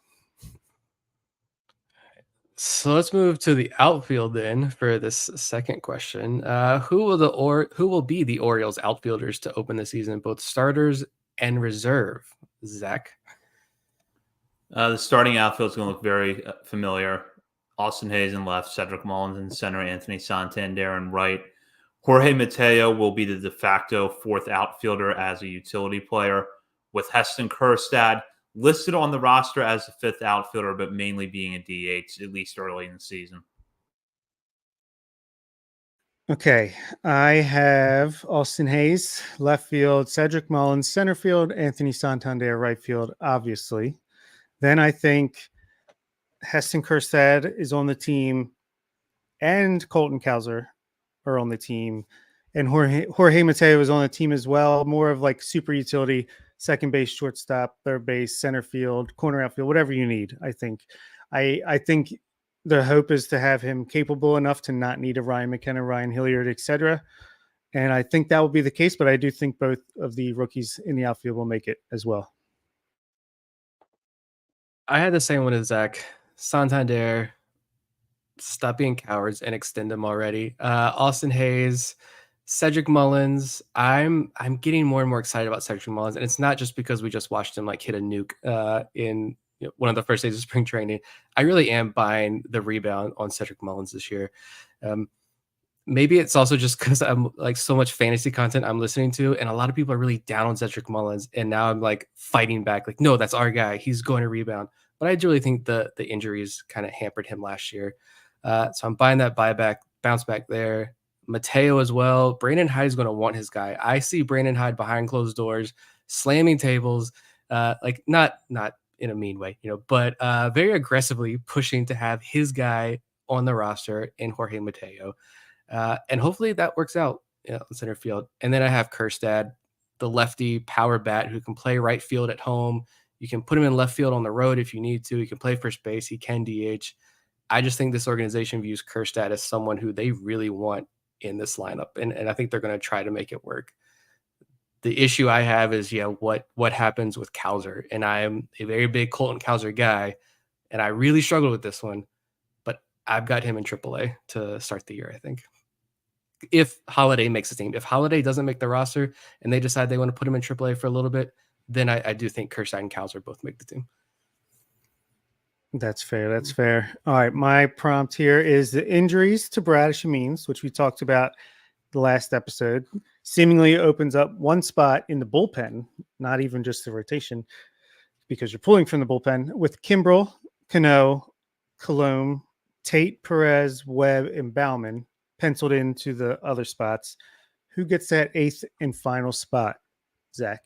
So let's move to the outfield then for this second question. Who will be the Orioles outfielders to open the season, both starters and reserve? Zach. The starting outfield is going to look very familiar. Austin Hayes in left, Cedric Mullins in center, Anthony Santander in right. Jorge Mateo will be the de facto fourth outfielder as a utility player, with Heston Kjerstad listed on the roster as the fifth outfielder, but mainly being a DH, at least early in the season. Okay, I have Austin Hayes, left field, Cedric Mullins, center field, Anthony Santander, right field, obviously. Then I think Heston Kjerstad is on the team and Colton Cowser are on the team. And Jorge Mateo is on the team as well, more of like super utility, second base, shortstop, third base, center field, corner outfield, whatever you need. I think the hope is to have him capable enough to not need a Ryan McKenna, Ryan Hilliard, etc. And I think that will be the case, but I do think both of the rookies in the outfield will make it as well. I had the same one as Zach. Santander, stop being cowards and extend them already. Austin Hayes, Cedric Mullins. I'm getting more and more excited about Cedric Mullins, and it's not just because we just watched him like hit a nuke in one of the first days of spring training. I really am buying the rebound on Cedric Mullins this year. Maybe it's also just because I'm like so much fantasy content I'm listening to, and a lot of people are really down on Cedric Mullins, and now I'm like fighting back, like, no, that's our guy. He's going to rebound. But I do really think the injuries kind of hampered him last year. So I'm buying that bounce back there. Mateo as well. Brandon Hyde is going to want his guy. I see Brandon Hyde behind closed doors, slamming tables, like not in a mean way, but very aggressively pushing to have his guy on the roster in Jorge Mateo. And hopefully that works out in center field. And then I have Kjerstad, the lefty power bat who can play right field at home. You can put him in left field on the road if you need to. He can play first base. He can DH. I just think this organization views Kjerstad as someone who they really want in this lineup. And I think they're going to try to make it work. The issue I have is, what happens with Cowser? And I am a very big Colton Cowser guy, and I really struggled with this one. But I've got him in AAA to start the year, I think. If Holiday makes the team. If Holiday doesn't make the roster and they decide they want to put him in AAA for a little bit, then I do think Kjerstad and Cowser both make the team. That's fair. That's fair. All right. My prompt here is the injuries to Bradish and Means, which we talked about the last episode, seemingly opens up one spot in the bullpen, not even just the rotation, because you're pulling from the bullpen with Kimbrel, Cano, Colomb, Tate, Perez, Webb, and Bauman penciled into the other spots. Who gets that eighth and final spot, Zach?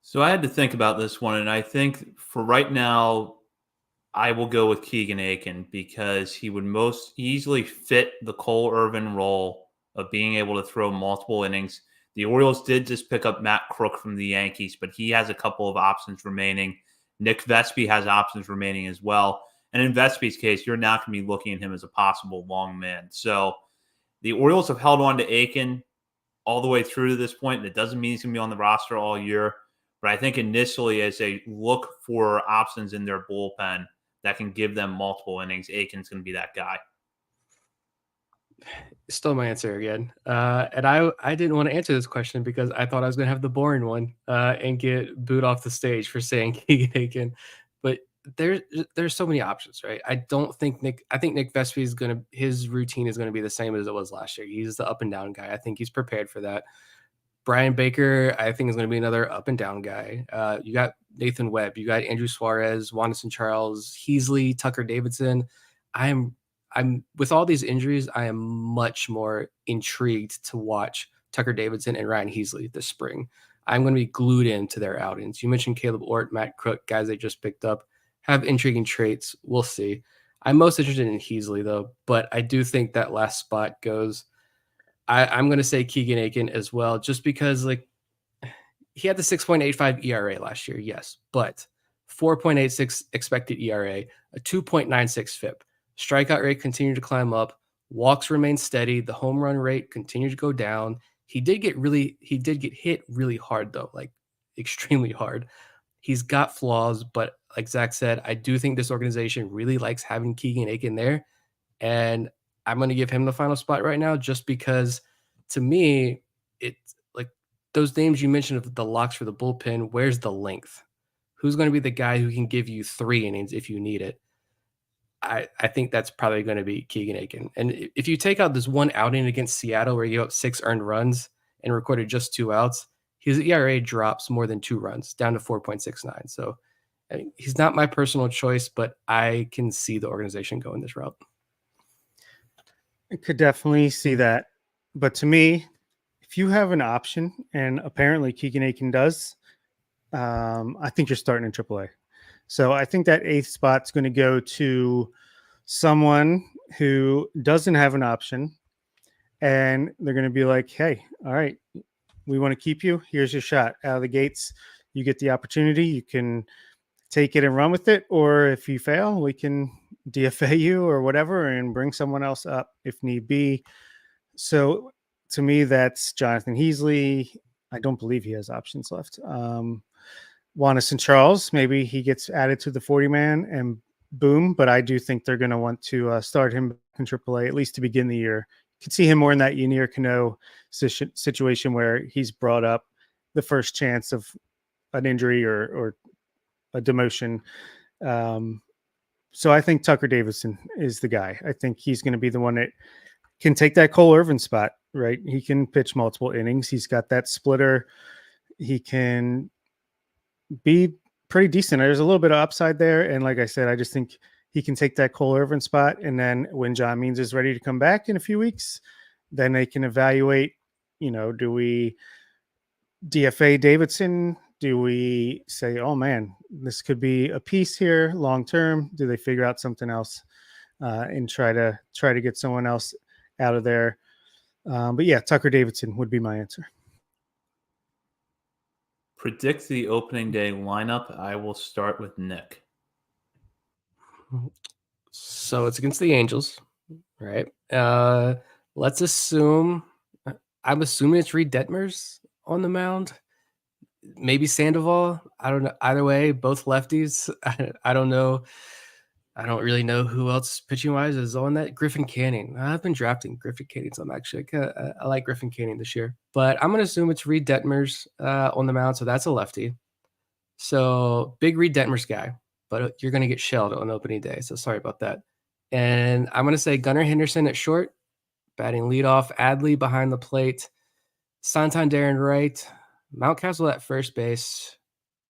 So I had to think about this one, and I think for right now, I will go with Keegan Aiken because he would most easily fit the Cole Irvin role of being able to throw multiple innings. The Orioles did just pick up Matt Crook from the Yankees, but he has a couple of options remaining. Nick Vespi has options remaining as well. And in Vespi's case, you're not going to be looking at him as a possible long man. So the Orioles have held on to Aiken all the way through to this point. That doesn't mean he's going to be on the roster all year. But I think initially, as they look for options in their bullpen that can give them multiple innings, Aiken's going to be that guy. Still my answer again. And I didn't want to answer this question because I thought I was going to have the boring one and get booed off the stage for saying Keegan Aiken. But there's so many options, right? I think Nick Vespi his routine is going to be the same as it was last year. He's the up and down guy. I think he's prepared for that. Brian Baker, I think, is going to be another up and down guy. You got Nathan Webb, you got Andrew Suarez, Wanderson Charles, Heasley, Tucker Davidson. I'm with all these injuries, I am much more intrigued to watch Tucker Davidson and Ryan Heasley this spring. I'm going to be glued into their outings. You mentioned Caleb Ort, Matt Crook, guys they just picked up, have intriguing traits. We'll see. I'm most interested in Heasley though, but I do think that last spot goes. I'm going to say Keegan Aiken as well, just because like he had the 6.85 ERA last year, yes, but 4.86 expected ERA, a 2.96 FIP. Strikeout rate continued to climb up. Walks remained steady. The home run rate continued to go down. He did get hit really hard though, like extremely hard. He's got flaws, but like Zach said, I do think this organization really likes having Keegan Aiken there. And I'm going to give him the final spot right now just because to me, it's like those names you mentioned of the locks for the bullpen, where's the length? Who's going to be the guy who can give you 3 innings if you need it? I think that's probably going to be Keegan Aiken. And if you take out this one outing against Seattle where he gave up 6 earned runs and recorded just 2 outs, his ERA drops more than 2 runs, down to 4.69. So I mean, he's not my personal choice, but I can see the organization going this route. I could definitely see that. But to me, if you have an option, and apparently Keegan Aiken does, I think you're starting in AAA. So I think that 8th spot's going to go to someone who doesn't have an option, and they're going to be like, hey, all right, we want to keep you. Here's your shot out of the gates. You get the opportunity. You can take it and run with it. Or if you fail, we can DFA you or whatever and bring someone else up if need be. So to me, that's Jonathan Heasley. I don't believe he has options left. Juan St. Charles, maybe he gets added to the 40-man and boom. But I do think they're going to want to start him in AAA, at least to begin the year. Could see him more in that Yunier Cano situation where he's brought up the first chance of an injury or a demotion. So I think Tucker Davidson is the guy. I think he's going to be the one that can take that Cole Irvin spot, right? He can pitch multiple innings. He's got that splitter. He can be pretty decent. There's a little bit of upside there. And like I said, I just think he can take that Cole Irvin spot. And then when John Means is ready to come back in a few weeks, then they can evaluate, do we DFA Davidson? Do we say, oh man, this could be a piece here long-term? Do they figure out something else and try to get someone else out of there? But yeah, Tucker Davidson would be my answer. Predict the opening day lineup. I will start with Nick. So it's against the Angels, right? Let's assume, I'm assuming it's Reed Detmers on the mound. Maybe Sandoval. I don't know. Either way, both lefties. I don't know. I don't really know who else pitching wise is on that. Griffin Canning. I've been drafting Griffin Canning, so I'm actually I like Griffin Canning this year. But I'm gonna assume it's Reed Detmers on the mound, so that's a lefty. So big Reed Detmers guy, but you're gonna get shelled on opening day. So sorry about that. And I'm gonna say Gunnar Henderson at short, batting leadoff. Adley behind the plate. Santander in right. Mountcastle at first base.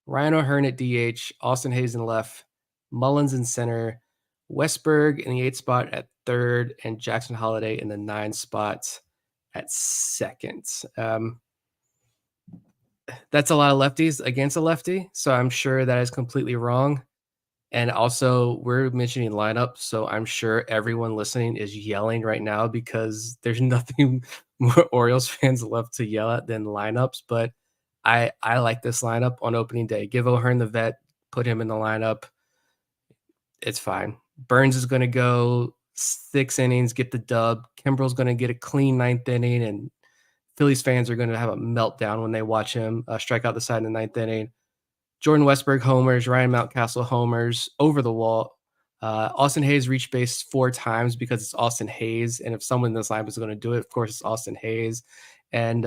Ryan O'Hearn at DH. Austin Hayes in left. Mullins in center, Westberg in the 8th spot at 3rd, and Jackson Holiday in the 9th spot at 2nd. That's a lot of lefties against a lefty, so I'm sure that is completely wrong. And also, we're mentioning lineup, so I'm sure everyone listening is yelling right now because there's nothing more Orioles fans love to yell at than lineups. But I like this lineup on opening day. Give O'Hearn the vet, put him in the lineup. It's fine. Burns is going to go 6 innings, get the dub. Kimbrel's going to get a clean 9th inning, and Phillies fans are going to have a meltdown when they watch him strike out the side in the 9th inning. Jordan Westberg homers, Ryan Mountcastle homers, over the wall. Austin Hayes reached base 4 times because it's Austin Hayes, and if someone in this lineup is going to do it, of course it's Austin Hayes. And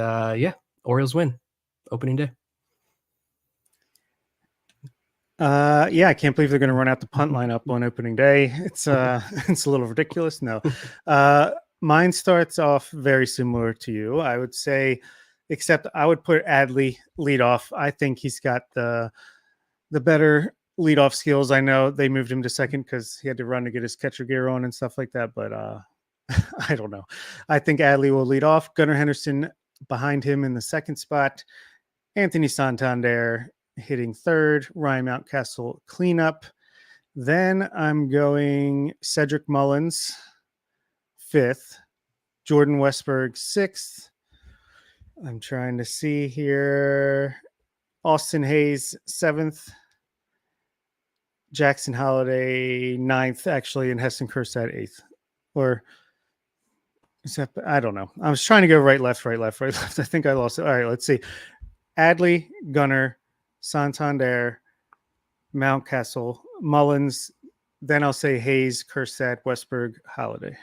Orioles win opening day. Yeah, I can't believe they're going to run out the punt lineup on opening day. It's it's a little ridiculous. No, mine starts off very similar to you. I would say, except I would put Adley lead off. I think he's got the better leadoff skills. I know they moved him to second because he had to run to get his catcher gear on and stuff like that. But I don't know. I think Adley will lead off. Gunnar Henderson behind him in the 2nd spot. Anthony Santander hitting 3rd, Ryan Mountcastle cleanup. Then I'm going Cedric Mullins 5th, Jordan Westberg 6th. I'm trying to see here. Austin Hayes 7th, Jackson Holiday 9th, actually, and Heston Kjerstad 8th. Or is that, I don't know. I was trying to go right, left, right, left, right, left. I think I lost it. All right, let's see. Adley, Gunnar, Santander, Mountcastle, Mullins. Then I'll say Hayes, Kjerstad, Westberg, Holiday.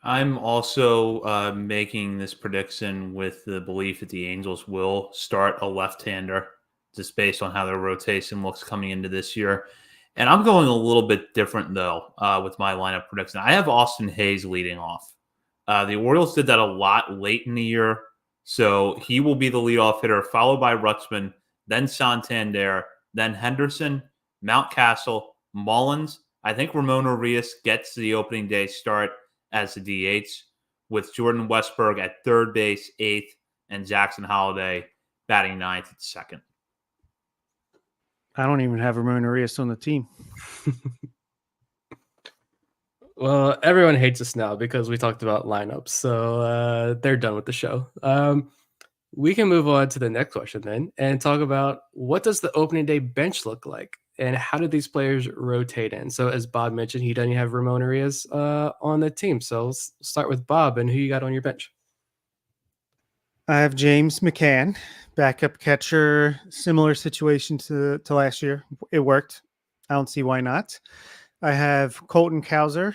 I'm also making this prediction with the belief that the Angels will start a left-hander, just based on how their rotation looks coming into this year. And I'm going a little bit different, though, with my lineup prediction. I have Austin Hayes leading off. The Orioles did that a lot late in the year, so he will be the leadoff hitter, followed by Rutschman, then Santander, then Henderson, Mountcastle, Mullins. I think Ramon Urias gets the opening day start as the DH, with Jordan Westberg at third base, 8th, and Jackson Holiday batting 9th at second. I don't even have Ramon Urias on the team. Well, everyone hates us now because we talked about lineups, so they're done with the show. We can move on to the next question then and talk about what does the opening day bench look like and how do these players rotate in? So as Bob mentioned, he doesn't have Ramon Urias on the team. So let's start with Bob and who you got on your bench. I have James McCann, backup catcher, similar situation to last year. It worked. I don't see why not. I have Colton Cowser,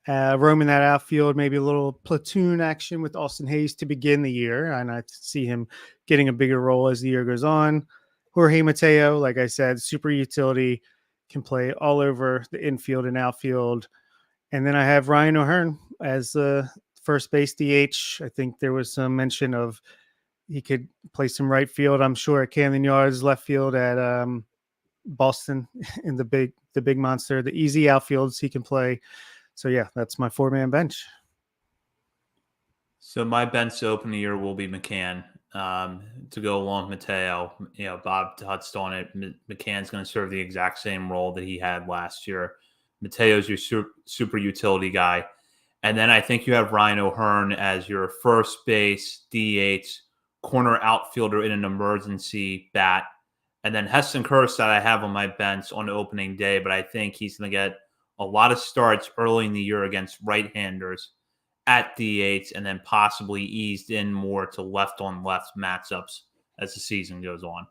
roaming that outfield, maybe a little platoon action with Austin Hayes to begin the year. And I see him getting a bigger role as the year goes on. Jorge Mateo, like I said, super utility, can play all over the infield and outfield. And then I have Ryan O'Hearn as the first base DH. I think there was some mention of he could play some right field, I'm sure, at Camden Yards, left field at Boston in the big monster, the easy outfields he can play. So yeah, that's my 4-man bench. So my bench to open the year will be McCann. To go along with Mateo, Bob touched on it. McCann's going to serve the exact same role that he had last year. Mateo's your super utility guy. And then I think you have Ryan O'Hearn as your first base, DH, corner outfielder in an emergency bat. And then Heston Kjerstad I have on my bench on opening day, but I think he's going to get a lot of starts early in the year against right-handers at DH and then possibly eased in more to left-on-left matchups as the season goes on.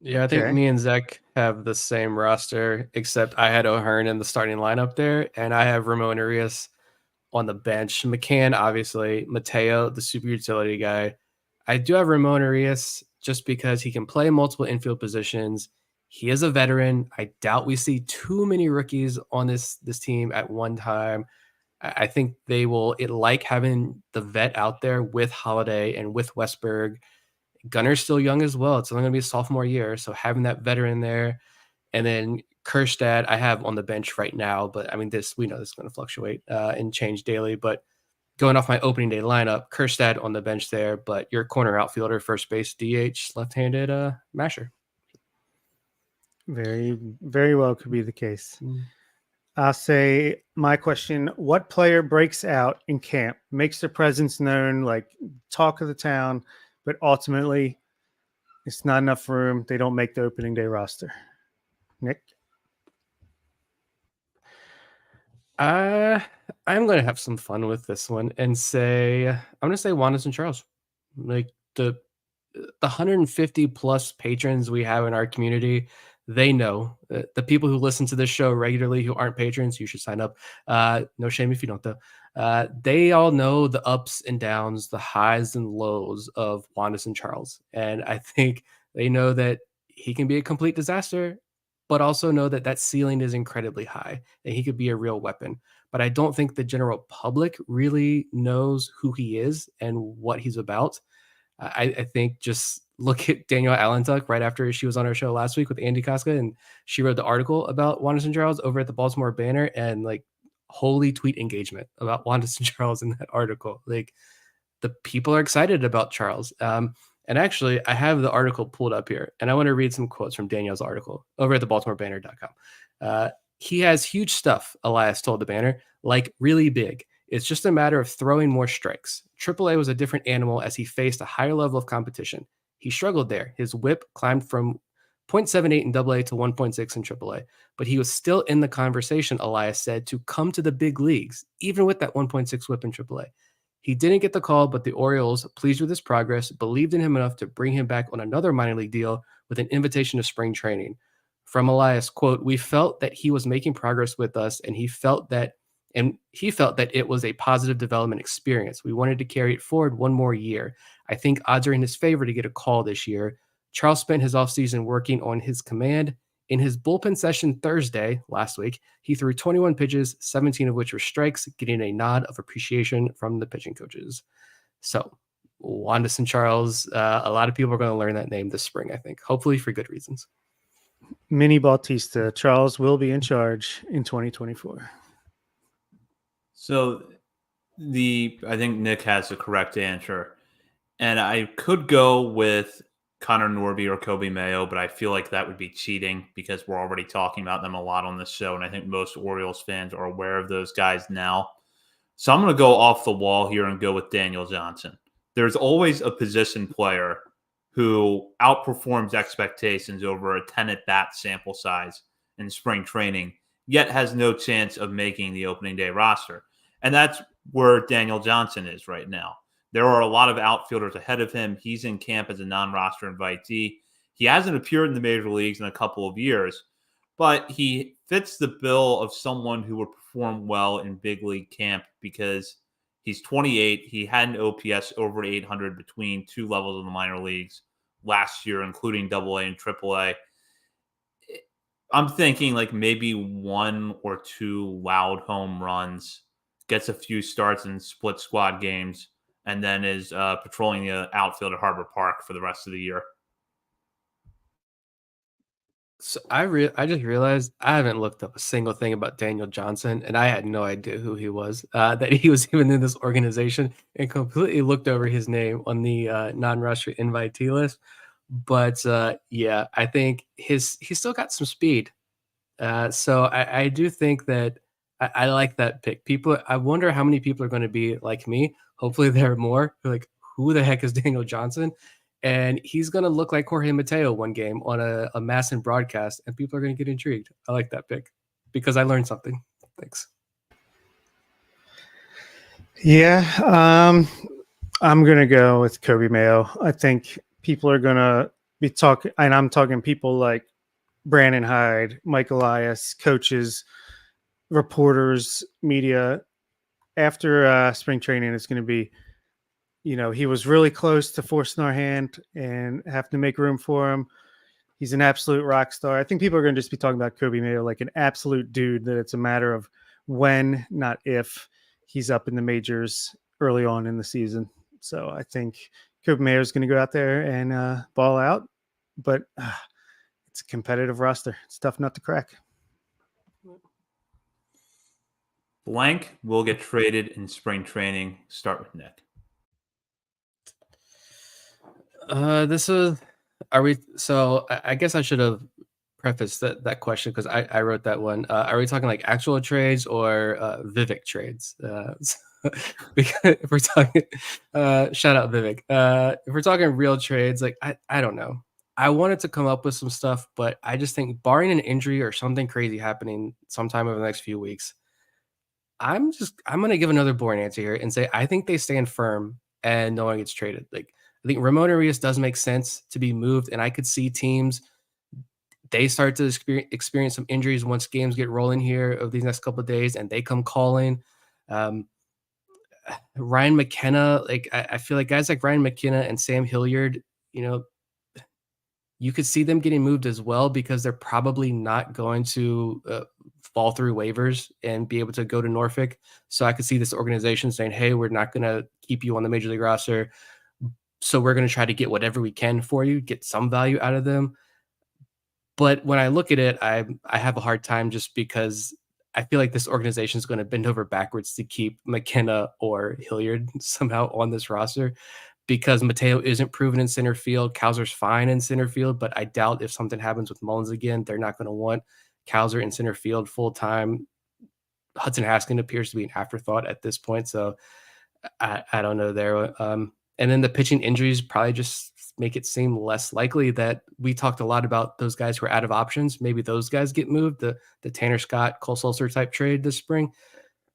Yeah, I think me and Zach have the same roster, except I had O'Hearn in the starting lineup there, and I have Ramon Urias on the bench. McCann, obviously. Mateo, the super utility guy. I do have Ramon Urias just because he can play multiple infield positions. He is a veteran. I doubt we see too many rookies on this team at one time. I think they will like having the vet out there with Holiday and with Westberg. Gunner's still young as well. It's only going to be a sophomore year, so having that veteran there. And then Kjerstad I have on the bench right now, but I mean, we know this is going to fluctuate and change daily. But going off my opening day lineup, Kjerstad on the bench there, but your corner outfielder, first base, DH, left-handed masher. Very, very well could be the case. I'll say my question, what player breaks out in camp, makes their presence known, like talk of the town, but ultimately it's not enough room. They don't make the opening day roster. Nick? I'm going to have some fun with this one and say, I'm going to say Juan St. Charles. Like the 150 plus patrons we have in our community, they know. The people who listen to this show regularly who aren't patrons, you should sign up. No shame if you don't, though. They all know the ups and downs, the highs and lows of Juan St. Charles. And I think they know that he can be a complete disaster, but also know that that ceiling is incredibly high and he could be a real weapon. But I don't think the general public really knows who he is and what he's about. I think just look at Danielle Allentuck right after she was on our show last week with Andy Casca, and she wrote the article about Juan St. Charles over at the Baltimore Banner, and like holy tweet engagement about Juan St. Charles in that article. Like the people are excited about Charles. And actually, I have the article pulled up here, and I want to read some quotes from Danielle's article over at the BaltimoreBanner.com. He has huge stuff, Elias told the Banner, like really big. It's just a matter of throwing more strikes. AAA was a different animal as he faced a higher level of competition. He struggled there. His whip climbed from 0.78 in AA to 1.6 in AAA, but he was still in the conversation, Elias said, to come to the big leagues, even with that 1.6 whip in AAA. He didn't get the call, but the Orioles, pleased with his progress, believed in him enough to bring him back on another minor league deal with an invitation to spring training. From Elias, quote, "We felt that he was making progress with us, and he felt that it was a positive development experience. We wanted to carry it forward one more year. I think odds are in his favor to get a call this year. Charles spent his offseason working on his command. In his bullpen session Thursday, last week, he threw 21 pitches, 17 of which were strikes, getting a nod of appreciation from the pitching coaches." So, Wanderson Charles, a lot of people are going to learn that name this spring, I think, hopefully for good reasons. Mini Bautista. Charles will be in charge in 2024. So I think Nick has the correct answer. And I could go with Connor Norby or Kobe Mayo, but I feel like that would be cheating because we're already talking about them a lot on this show. And I think most Orioles fans are aware of those guys now. So I'm going to go off the wall here and go with Daniel Johnson. There's always a position player who outperforms expectations over a 10 at-bat sample size in spring training, yet has no chance of making the opening day roster. And that's where Daniel Johnson is right now. There are a lot of outfielders ahead of him. He's in camp as a non-roster invitee. He hasn't appeared in the major leagues in a couple of years, but he fits the bill of someone who would perform well in big league camp because he's 28. He had an OPS over 800 between two levels of the minor leagues last year, including AA and AAA. I'm thinking like maybe one or two loud home runs, gets a few starts in split squad games, and then is patrolling the outfield at Harbor Park for the rest of the year. So I just realized I haven't looked up a single thing about Daniel Johnson, and I had no idea who he was, that he was even in this organization, and completely looked over his name on the non-roster invitee list. But yeah, I think he's still got some speed. So I do think that I like that pick. I wonder how many people are going to be like me. Hopefully there are more who are like, who the heck is Daniel Johnson? And he's going to look like Jorge Mateo one game on a MASN broadcast, and people are going to get intrigued. I like that pick because I learned something. Thanks. Yeah, I'm going to go with Kobe Mayo. I think people are going to be talking, and I'm talking people like Brandon Hyde, Mike Elias, coaches, reporters, media. After spring training, it's going to be, he was really close to forcing our hand and have to make room for him. He's an absolute rock star. I think people are going to just be talking about Kobe Mayo like an absolute dude, that it's a matter of when, not if, he's up in the majors early on in the season. So I think Kobe Mayo is going to go out there and ball out, but it's a competitive roster. It's tough not to crack. Blank will get traded in spring training. Start with Nick. I guess I should have prefaced that question because I wrote that one. Are we talking like actual trades or Vivek trades? Because if we're talking, shout out Vivek. If we're talking real trades, like I don't know. I wanted to come up with some stuff, but I just think barring an injury or something crazy happening sometime over the next few weeks, I'm going to give another boring answer here and say I think they stand firm and no one gets traded. Like I think Ramon Urias does make sense to be moved, and I could see teams, they start to experience some injuries once games get rolling here over these next couple of days, and they come calling. Ryan McKenna, like I feel like guys like Ryan McKenna and Sam Hilliard, you could see them getting moved as well because they're probably not going to fall through waivers and be able to go to Norfolk. So I could see this organization saying, hey, we're not going to keep you on the major league roster. So we're going to try to get whatever we can for you, get some value out of them. But when I look at it, I have a hard time just because I feel like this organization is going to bend over backwards to keep McKenna or Hilliard somehow on this roster, because Mateo isn't proven in center field. Kowser's fine in center field, but I doubt if something happens with Mullins again, they're not going to want Kowser in center field full time. Hudson Haskin appears to be an afterthought at this point, so I don't know there. And then the pitching injuries probably just make it seem less likely that we talked a lot about those guys who are out of options. Maybe those guys get moved, the Tanner Scott, Cole Sulser type trade this spring.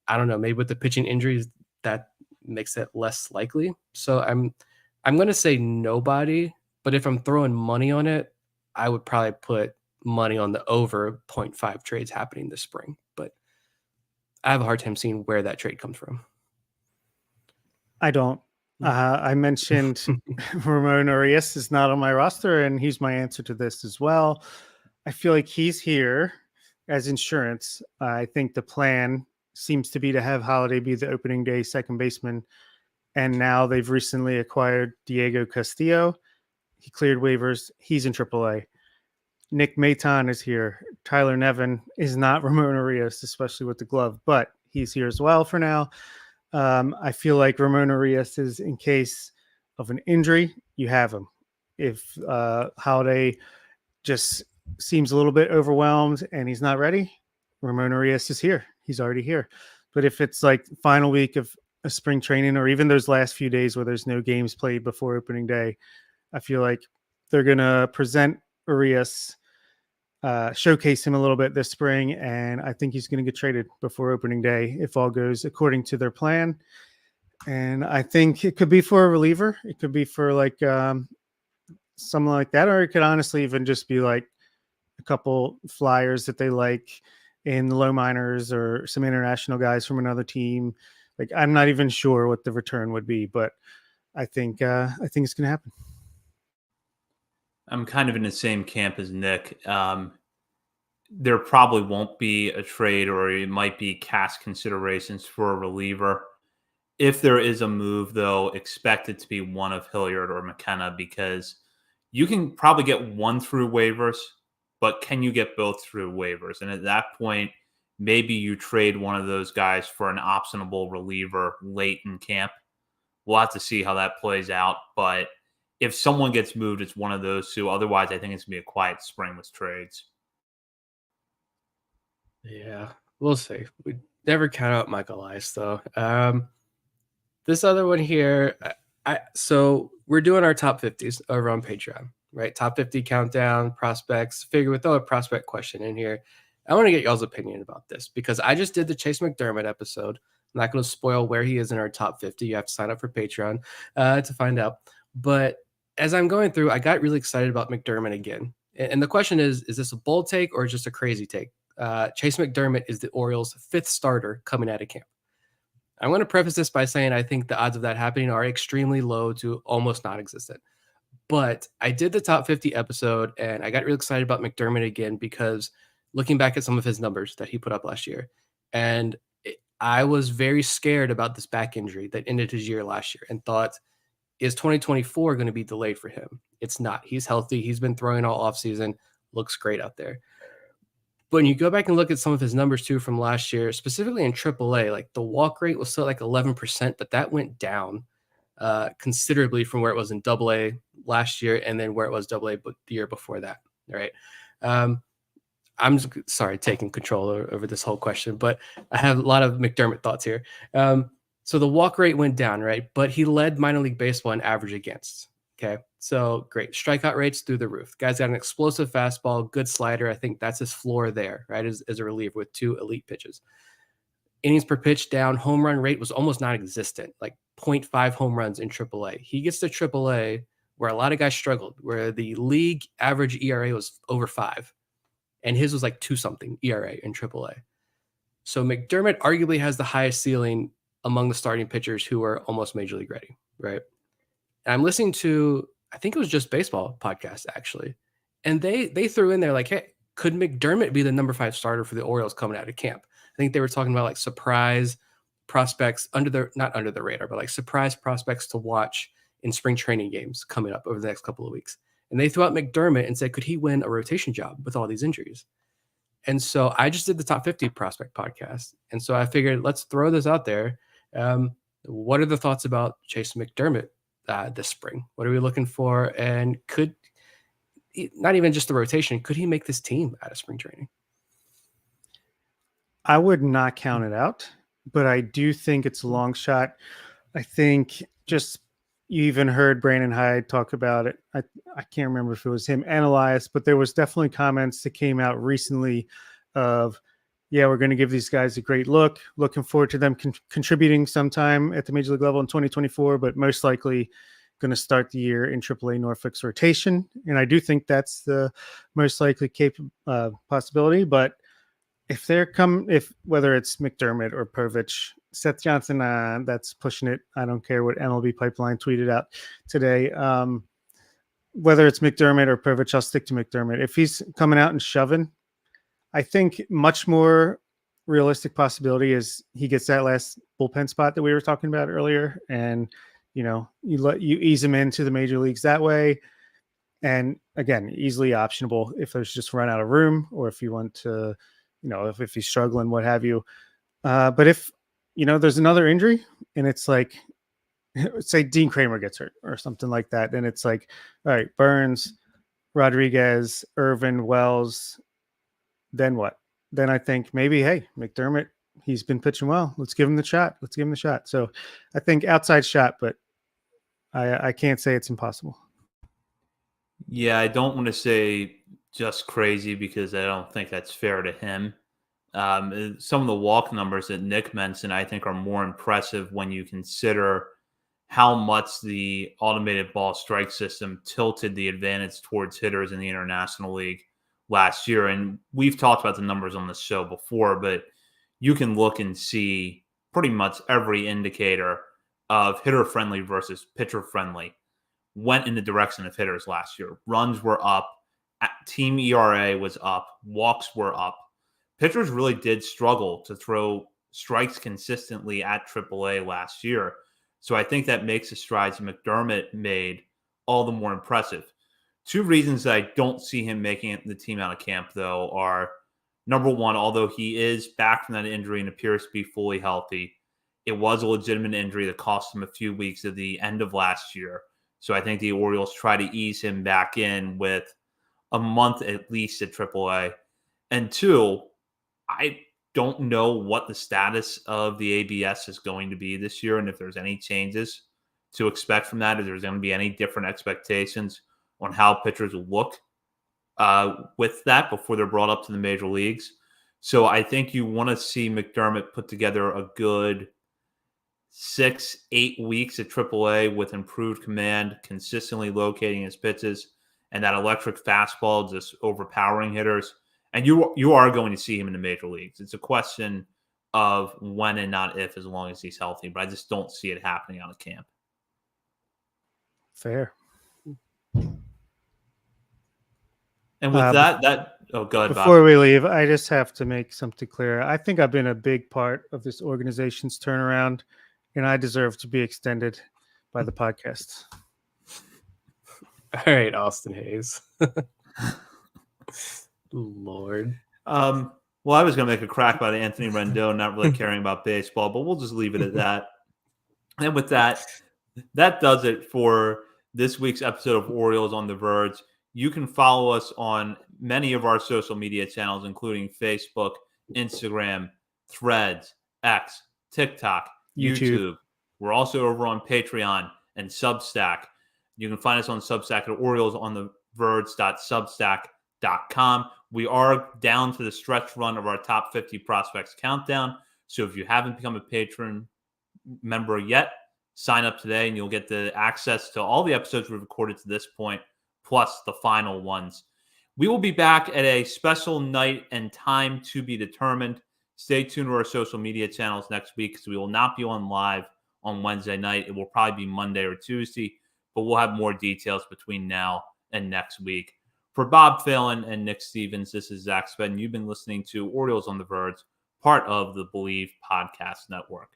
I don't know. Maybe with the pitching injuries, that makes it less likely. So I'm going to say nobody, but if I'm throwing money on it, I would probably put money on the over 0.5 trades happening this spring. But I have a hard time seeing where that trade comes from. I don't. I mentioned Ramon Arias is not on my roster, and he's my answer to this as well. I feel like he's here as insurance. I think the plan seems to be to have Holiday be the opening day second baseman, and now they've recently acquired Diego Castillo. He cleared waivers. He's in AAA. Nick Maton is here. Tyler Nevin is not Ramon Arias, especially with the glove, but he's here as well for now. I feel like Ramon Arias is in case of an injury, you have him. If Holiday just seems a little bit overwhelmed and he's not ready, Ramon Arias is here. He's already here. But if it's like final week of a spring training or even those last few days where there's no games played before opening day, I feel like they're going to present Arias, showcase him a little bit this spring, and I think he's going to get traded before opening day if all goes according to their plan. And I think it could be for a reliever. It could be for like something like that, or it could honestly even just be like a couple flyers that they like in the low minors or some international guys from another team. Like, I'm not even sure what the return would be, but I think it's going to happen. I'm kind of in the same camp as Nick. There probably won't be a trade, or it might be cash considerations for a reliever. If there is a move, though, expect it to be one of Hilliard or McKenna, because you can probably get one through waivers, but can you get both through waivers? And at that point, maybe you trade one of those guys for an optionable reliever late in camp. We'll have to see how that plays out, but if someone gets moved, it's one of those two. Otherwise, I think it's going to be a quiet spring with trades. Yeah, we'll see. We never count out Michael Elias, though. This other one here, so we're doing our top 50s over on Patreon, right? Top 50 countdown, prospects. Figure we'll throw a prospect question in here. I want to get y'all's opinion about this because I just did the Chase McDermott episode. I'm not going to spoil where he is in our top 50. You have to sign up for Patreon to find out. But as I'm going through, I got really excited about McDermott again. And the question is this a bold take or just a crazy take? Chase McDermott is the Orioles' 5th starter coming out of camp. I'm going to preface this by saying I think the odds of that happening are extremely low to almost non-existent. But I did the top 50 episode, and I got really excited about McDermott again because looking back at some of his numbers that he put up last year, and I was very scared about this back injury that ended his year last year and thought, is 2024 going to be delayed for him? It's not. He's healthy. He's been throwing all offseason. Looks great out there. But when you go back and look at some of his numbers too from last year, specifically in AAA, like the walk rate was still like 11%, but that went down considerably from where it was in AA last year and then where it was AA the year before that. All right. I'm sorry, taking control over this whole question, but I have a lot of McDermott thoughts here. So the walk rate went down, right? But he led minor league baseball in average against. Okay. So great. Strikeout rates through the roof. Guy's got an explosive fastball, good slider. I think that's his floor there, right? As a reliever with 2 elite pitches. Innings per pitch down. Home run rate was almost non-existent, like 0.5 home runs in AAA. He gets to AAA where a lot of guys struggled, where the league average ERA was over 5. And his was like 2-something ERA in AAA. So McDermott arguably has the highest ceiling among the starting pitchers who are almost major league ready, right? And I'm listening to, I think it was Just Baseball podcast actually, and they threw in there like, hey, could McDermott be the number 5 starter for the Orioles coming out of camp? I think they were talking about like surprise prospects not under the radar, but like surprise prospects to watch in spring training games coming up over the next couple of weeks. And they threw out McDermott and said, could he win a rotation job with all these injuries? And so I just did the top 50 prospect podcast. And so I figured, let's throw this out there. What are the thoughts about Chase McDermott this spring? What are we looking for? And could, not even just the rotation, could he make this team out of spring training? I would not count it out, but I do think it's a long shot. I think just you even heard Brandon Hyde talk about it. I can't remember if it was him and Elias, but there was definitely comments that came out recently of, yeah, we're going to give these guys a great look. Looking forward to them contributing sometime at the major league level in 2024, but most likely going to start the year in AAA Norfolk's rotation. And I do think that's the most likely possibility. But if whether it's McDermott or Povich, Seth Johnson, that's pushing it. I don't care what MLB Pipeline tweeted out today. Whether it's McDermott or Povich, I'll stick to McDermott. If he's coming out and shoving, I think much more realistic possibility is he gets that last bullpen spot that we were talking about earlier, and you ease him into the major leagues that way. And again, easily optionable if there's just run out of room, or if you want to, if he's struggling, what have you. But if there's another injury and it's like, say Dean Kramer gets hurt or something like that, and it's like, all right, Burns, Rodriguez, Irvin, Wells, then what? Then I think maybe, hey, McDermott, he's been pitching well. Let's give him the shot. So I think outside shot, but I can't say it's impossible. Yeah, I don't want to say just crazy because I don't think that's fair to him. Some of the walk numbers that Nick mentioned, I think, are more impressive when you consider how much the automated ball strike system tilted the advantage towards hitters in the International League last year. And we've talked about the numbers on the show before, but you can look and see pretty much every indicator of hitter friendly versus pitcher friendly went in the direction of hitters last year. Runs were up, team ERA was up, walks were up. Pitchers really did struggle to throw strikes consistently at AAA last year. So I think that makes the strides McDermott made all the more impressive. Two reasons that I don't see him making it the team out of camp, though, are number one, although he is back from that injury and appears to be fully healthy, it was a legitimate injury that cost him a few weeks at the end of last year. So I think the Orioles try to ease him back in with a month at least at AAA. And two, I don't know what the status of the ABS is going to be this year and if there's any changes to expect from that, if there's going to be any different expectations on how pitchers look with that before they're brought up to the major leagues. So I think you want to see McDermott put together a good 6-8 weeks at AAA with improved command, consistently locating his pitches, and that electric fastball just overpowering hitters. And you are going to see him in the major leagues. It's a question of when and not if, as long as he's healthy. But I just don't see it happening out of camp. Fair. And with go ahead, before Bob. we leave, I just have to make something clear. I think I've been a big part of this organization's turnaround, and I deserve to be extended by the podcast. All right, Austin Hayes. Lord. Well, I was going to make a crack about Anthony Rendon not really caring about baseball, but we'll just leave it at that. And with that does it for this week's episode of Orioles on the Verge. You can follow us on many of our social media channels, including Facebook, Instagram, Threads, X, TikTok, YouTube. We're also over on Patreon and Substack. You can find us on Substack at oriolesontheverge.substack.com. We are down to the stretch run of our top 50 prospects countdown. So if you haven't become a patron member yet, sign up today and you'll get the access to all the episodes we've recorded to this point, plus the final ones. We will be back at a special night and time to be determined. Stay tuned to our social media channels next week because we will not be on live on Wednesday night. It will probably be Monday or Tuesday, but we'll have more details between now and next week. For Bob Phelan and Nick Stevens, this is Zach Spedden. You've been listening to Orioles on the Verge, part of the Believe Podcast Network.